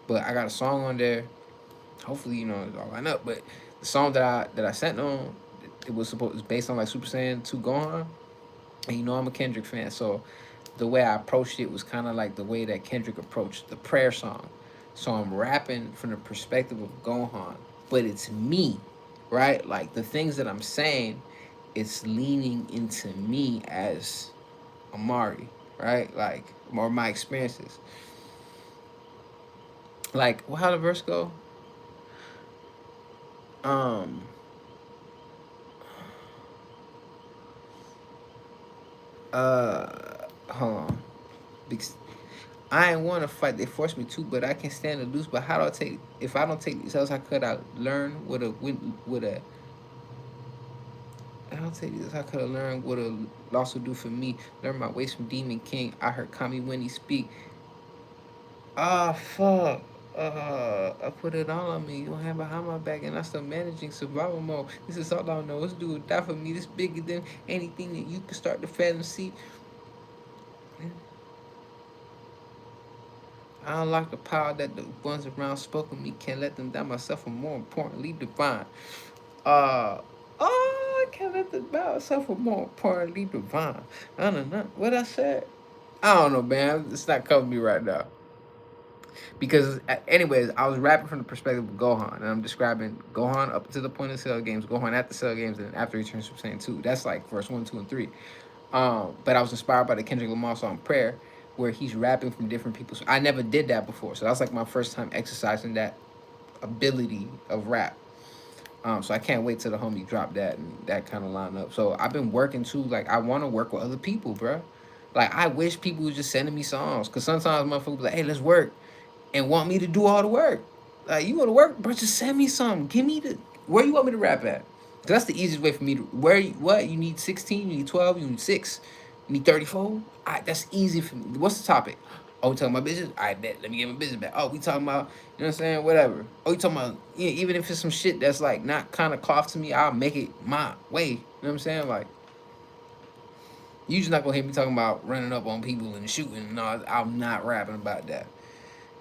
But I got a song on there. Hopefully, it's all lined up. But the song that I sent on, it was based on like Super Saiyan 2 Gohan, and I'm a Kendrick fan, so the way I approached it was kind of like the way that Kendrick approached the prayer song. So I'm rapping from the perspective of Gohan, but it's me, right? Like the things that I'm saying, it's leaning into me as Amari, right? Like, or my experiences. Like, how the verse go? Um, Hold on. Because I ain't want to fight. They forced me to, but I can stand to lose. But how do I take? If I don't take these else, how could I learn what a what a? I don't take this. How could I learn what a loss would do for me? Learn my ways from Demon King. I heard Kami when he speak. Ah, fuck. I put it all on me. You don't have behind my back, and I still managing survival mode. This is all I know. This dude die for me. This bigger than anything that you can start to fantasy. I unlock the power that the ones around spoke of me. Can't let them down myself, and more importantly, divine. Uh, I can't let them down myself, and more importantly, divine. I don't know what I said. I don't know, man. It's not coming to me right now. Because, anyways, I was rapping from the perspective of Gohan, and I'm describing Gohan up to the point of Cell Games, Gohan at the Cell Games, and after he turns Super Saiyan 2. That's like verse 1, 2, and 3. But I was inspired by the Kendrick Lamar song Prayer, where he's rapping from different people. So I never did that before. So that was like my first time exercising that ability of rap. So I can't wait till the homie drop that and that kind of line up. So I've been working too. Like I want to work with other people, bro. Like I wish people was just sending me songs, cause sometimes motherfuckers be like, "Hey, let's work," and want me to do all the work. Like you want to work, bro? Just send me some. Give me the where you want me to rap at. Cause that's the easiest way for me to what you need 16, you need 12, you need 6, you need 34. That's easy for me. What's the topic? Oh, we talking about business? I bet. Let me get my business back. Oh, we talking about, you know what I'm saying? Whatever. Oh, you talking about, even if it's some shit that's like not kind of cloth to me, I'll make it my way. You know what I'm saying? Like, you just not gonna hear me talking about running up on people and shooting. No, I'm not rapping about that.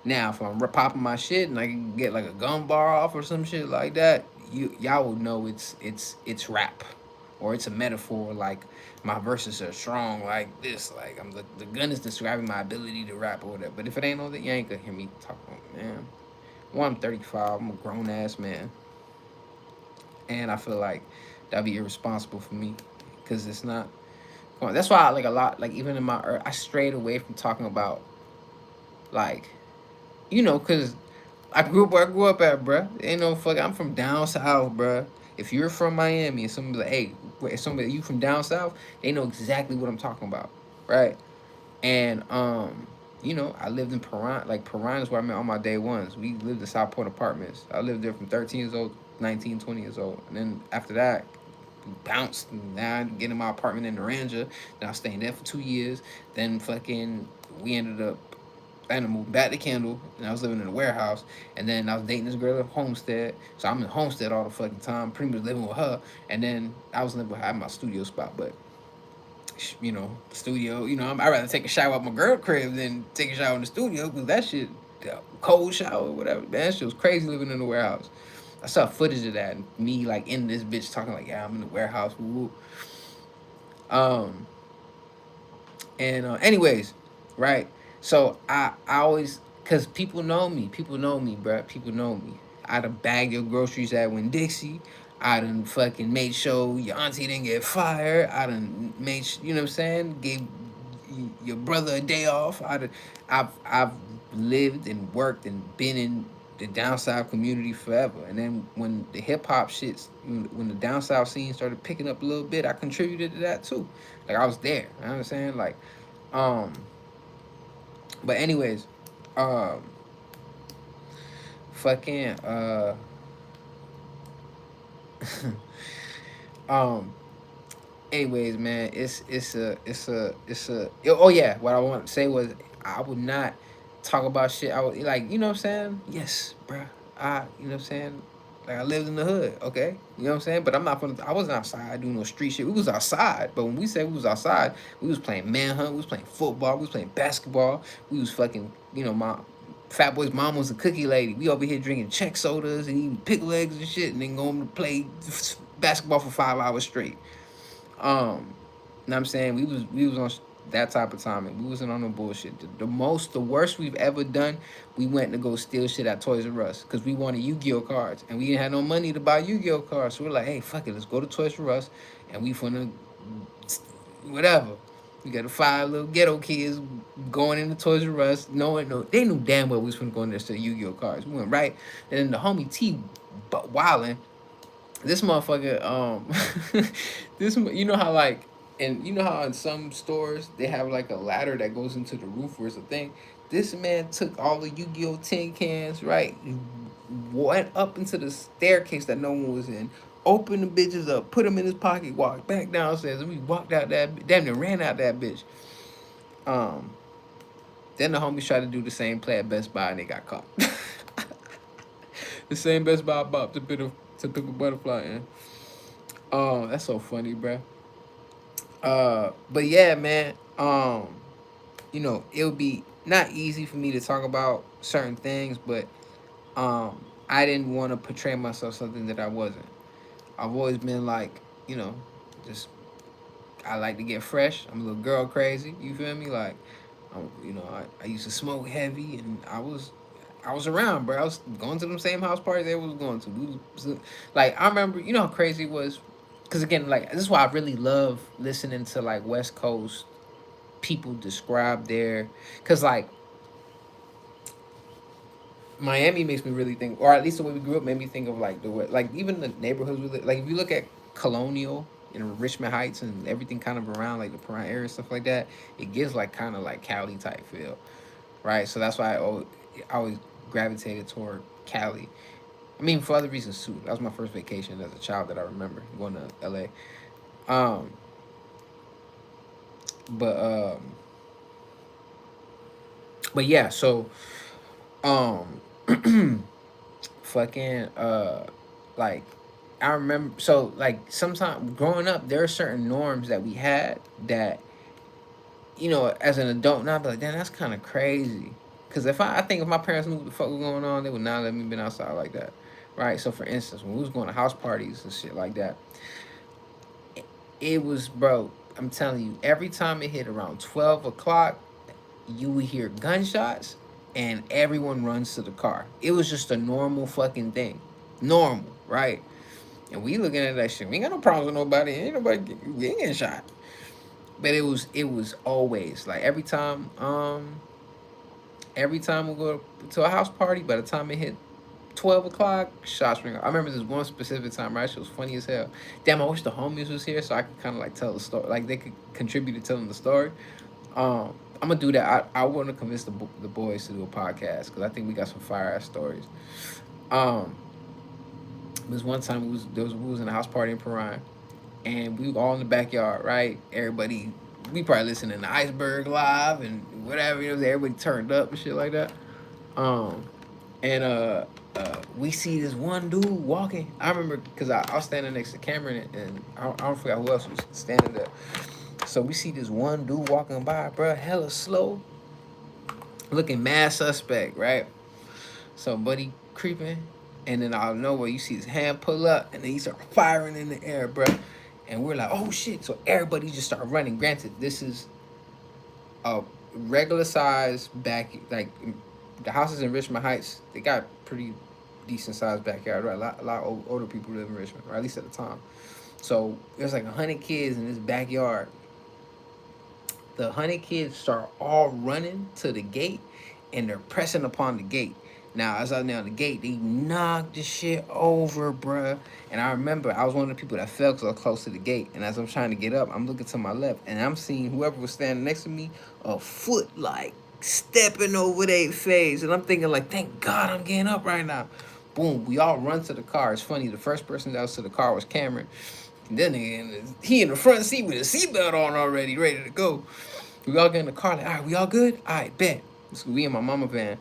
Now, if I'm popping my shit and I can get like a gun bar off or some shit like that, y'all will know it's rap, or it's a metaphor. Like my verses are strong like this. Like the gun is describing my ability to rap or whatever. But if it ain't on that, you ain't gonna hear me talk about, man. Well, I'm 35. I'm a grown ass man, and I feel like that'd be irresponsible for me, because it's not. That's why I like a lot. Like even in my, I strayed away from talking about like, cause I grew up where I grew up at, bruh. Ain't no fuck. I'm from down south, bruh. If you're from Miami and somebody like, hey, if somebody you from down south, they know exactly what I'm talking about, right? And I lived in Paran. Like Paran is where I met all my day ones. We lived in Southport Apartments. I lived there from 13 years old, 19, 20 years old, and then after that, bounced. And now I get in my apartment in Naranja. Then I was staying there for 2 years. Then fucking we ended up. I ended up moving back to Kendall, and I was living in a warehouse. And then I was dating this girl at Homestead, so I'm in Homestead all the fucking time, pretty much living with her. And then I was living behind my studio spot, but studio. I'd rather take a shower at my girl crib than take a shower in the studio because that shit, cold shower, whatever. Man, that shit was crazy living in the warehouse. I saw footage of that, and me like in this bitch talking like, yeah, I'm in the warehouse. Woo. Um, and anyways, right. So I always, cause people know me, bruh. People know me. I done bagged your groceries at Winn Dixie. I done fucking made sure your auntie didn't get fired. I done made, you know what I'm saying? Gave your brother a day off. I've lived and worked and been in the down south community forever. And then when the hip hop shits, when the down south scene started picking up a little bit, I contributed to that too. Like I was there. You know what I'm saying? Like, um, but anyways, um, fucking um anyways, man, it's a oh yeah, what I want to say was I would not talk about shit. I would like, you know what I'm saying? Yes, bruh. You know what I'm saying? Like I lived in the hood, okay? You know what I'm saying? But I wasn't outside doing no street shit. We was outside, but when we say we was outside, we was playing manhunt, we was playing football, we was playing basketball, we was fucking, my Fat Boy's mom was a cookie lady. We over here drinking Czech sodas and eating pickle eggs and shit, and then going to play basketball for 5 hours straight. Um, know what I'm saying? We was on that type of time, and we wasn't on no bullshit. The worst we've ever done, we went to go steal shit at Toys R Us because we wanted Yu-Gi-Oh cards, and we didn't have no money to buy Yu-Gi-Oh cards. So we're like, hey, fuck it, let's go to Toys R Us, and we finna whatever. We got the 5 little ghetto kids going into Toys R Us. They knew damn well we was finna go in there to steal Yu-Gi-Oh cards. We went right, and then the homie T, wildin', this motherfucker, this, how like, and you know how in some stores they have like a ladder that goes into the roof where it's a thing. This man took all the Yu-Gi-Oh tin cans, right, went up into the staircase that no one was in, opened the bitches up, put them in his pocket, walked back downstairs, and we walked out that, damn near ran out that bitch. Um, then the homies tried to do the same play at Best Buy and they got caught. The same Best Buy bop to pick a butterfly in. Oh, that's so funny, bruh. But yeah, man. It would be not easy for me to talk about certain things, but I didn't want to portray myself something that I wasn't. I've always been like, you know, just I like to get fresh. I'm a little girl crazy. You feel me? Like, I used to smoke heavy, and I was around, bro. I was going to them same house parties they was going to. Like, I remember, you know how crazy it was, because again, like, this is why I really love listening to like West Coast people describe their, because like Miami makes me really think, or at least the way we grew up made me think of like the way, like even the neighborhoods we live. Like if you look at Colonial, Richmond Heights, and everything kind of around like the Prime area stuff like that, it gives like kind of like Cali type feel, right? So that's why I always gravitated toward Cali. I mean, for other reasons too. That was my first vacation as a child that I remember going to LA. Um, but but yeah, so um fucking like I remember, so like sometimes growing up there are certain norms that we had that, as an adult now I'd be like, damn, that's kind of crazy. Because I think if my parents knew what the fuck was going on, they would not let me been outside like that, right? So for instance, when we was going to house parties and shit like that, it was, bro, I'm telling you, every time it hit around 12 o'clock, you would hear gunshots and everyone runs to the car. It was just a normal fucking thing. Normal, right? And we looking at that shit. We ain't got no problems with nobody. We ain't getting shot. But it was always like every time we go to a house party, by the time it hit 12 o'clock, shots ring. I remember this one specific time, right? She was funny as hell. Damn, I wish the homies was here so I could kind of like tell the story, like they could contribute to telling the story. I'm gonna do that. I want to convince the boys to do a podcast because I think we got some fire ass stories. Um, there was one time we was in a house party in Paran, and we were all in the backyard, right? Everybody, we probably listening to Iceberg Live and whatever, you know, everybody turned up and shit like that. Um, and we see this one dude walking. I remember because I was standing next to Cameron, and I don't forget who else was standing there. So we see this one dude walking by, bro, hella slow, looking mad suspect, right? So buddy creeping, and then out of nowhere you see his hand pull up, and then he start firing in the air, bro. And we're like, oh shit! So everybody just start running. Granted, this is a regular size back, like the houses in Richmond Heights. They got pretty decent sized backyard, right? A lot of older people live in Richmond, or at least at the time. So there's like 100 kids in this backyard. The 100 kids start all running to the gate, and they're pressing upon the gate. Now, as I was on the gate, they knocked the shit over, bruh. And I remember I was one of the people that fell because I was close to the gate. And as I'm trying to get up, I'm looking to my left, and I'm seeing whoever was standing next to me a foot like stepping over their face. And I'm thinking like, thank God I'm getting up right now. Boom, we all run to the car. It's funny, the first person that was to the car was Cameron. And then he in the front seat with his seatbelt on already, ready to go. We all get in the car, like, all right, we all good? All right, bet. So we in my mama van.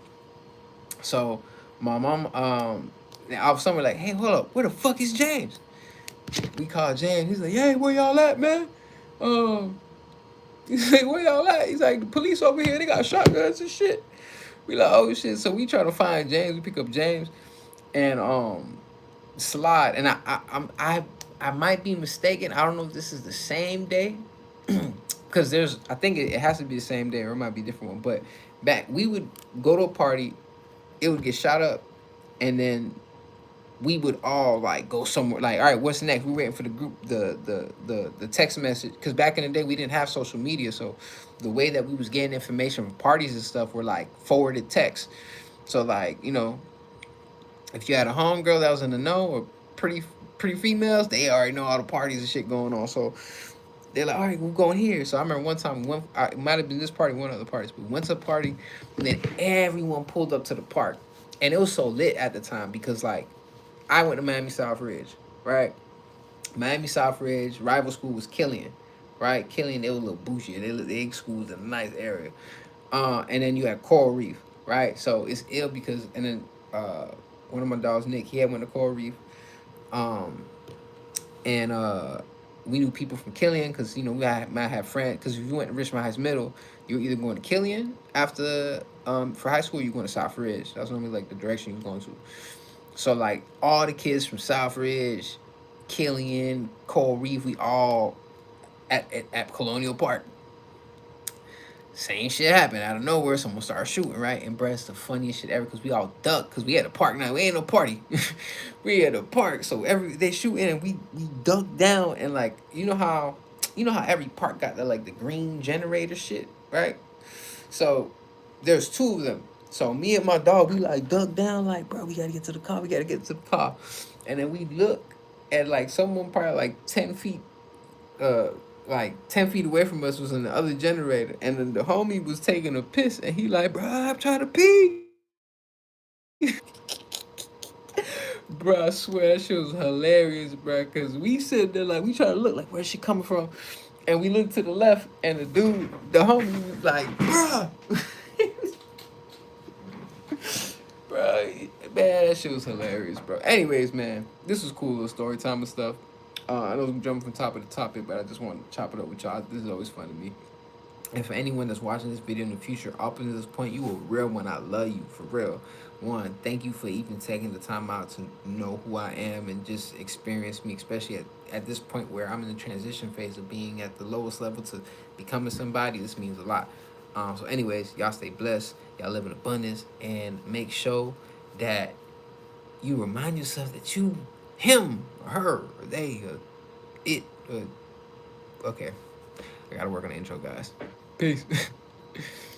So my mom, all of a sudden we're like, hey, hold up, where the fuck is James? We call James. He's like, hey, where y'all at, man? Um, he's like, where y'all at? He's like, the police over here, they got shotguns and shit. We like, oh shit. So we try to find James. We pick up James and slide. And I might be mistaken. I don't know if this is the same day. Because I think it has to be the same day, or it might be a different one. But back, we would go to a party, it would get shot up, and then we would all like go somewhere. Like, all right, what's next? We waiting for the group, the text message. Because back in the day, we didn't have social media, so the way that we was getting information from parties and stuff were like forwarded text. So like, if you had a homegirl that was in the know, or pretty females, they already know all the parties and shit going on. So they're like, all right, we're going here. So I remember one time it might have been this party, one of the parties, but we went to a party, and then everyone pulled up to the park, and it was so lit at the time because like I went to Miami South Ridge, right? Miami South Ridge rival school was Killian, right? Killian, they were a little bougie. The egg school was in a nice area. And then you had Coral Reef, right? So it's ill because and then one of my dogs, Nick, he had went to Coral Reef. Um, and we knew people from Killian because might have friends. Because if you went to Richmond Heights Middle, you were either going to Killian after for high school, or you going to South Ridge. That's normally like the direction you're going to. So like all the kids from South Ridge, Killian, Coral Reef, we all at Colonial Park. Same shit happened out of nowhere. Someone started shooting, right? And bruh, it's the funniest shit ever because we all ducked because we had a park now. We ain't no party. We had a park, so they shoot in and we duck down and like you know how every park got the green generator shit, right? So there's two of them. So me and my dog, we like duck down like, bro, we gotta get to the car. We gotta get to the car, and then we look at like someone probably like 10 feet uh 10 feet away from us was in the other generator, and then the homie was taking a piss, and he like, bro, I'm trying to pee. Bro, I swear that shit was hilarious, bro. Cause we sit there like we try to look like where's she coming from, and we look to the left, and the homie was like, bro, bro, man, that shit was hilarious, bro. Anyways, man, this was cool little story time and stuff. I know I'm jumping from topic to topic, but I just want to chop it up with y'all. This is always fun to me. And for anyone that's watching this video in the future, up until this point, you a real one. I love you, for real. One, thank you for even taking the time out to know who I am and just experience me, especially at this point where I'm in the transition phase of being at the lowest level to becoming somebody. This means a lot. So anyways, y'all stay blessed. Y'all live in abundance. And make sure that you remind yourself that you, him, or her, or they, or it, okay. I gotta work on the intro, guys. Peace.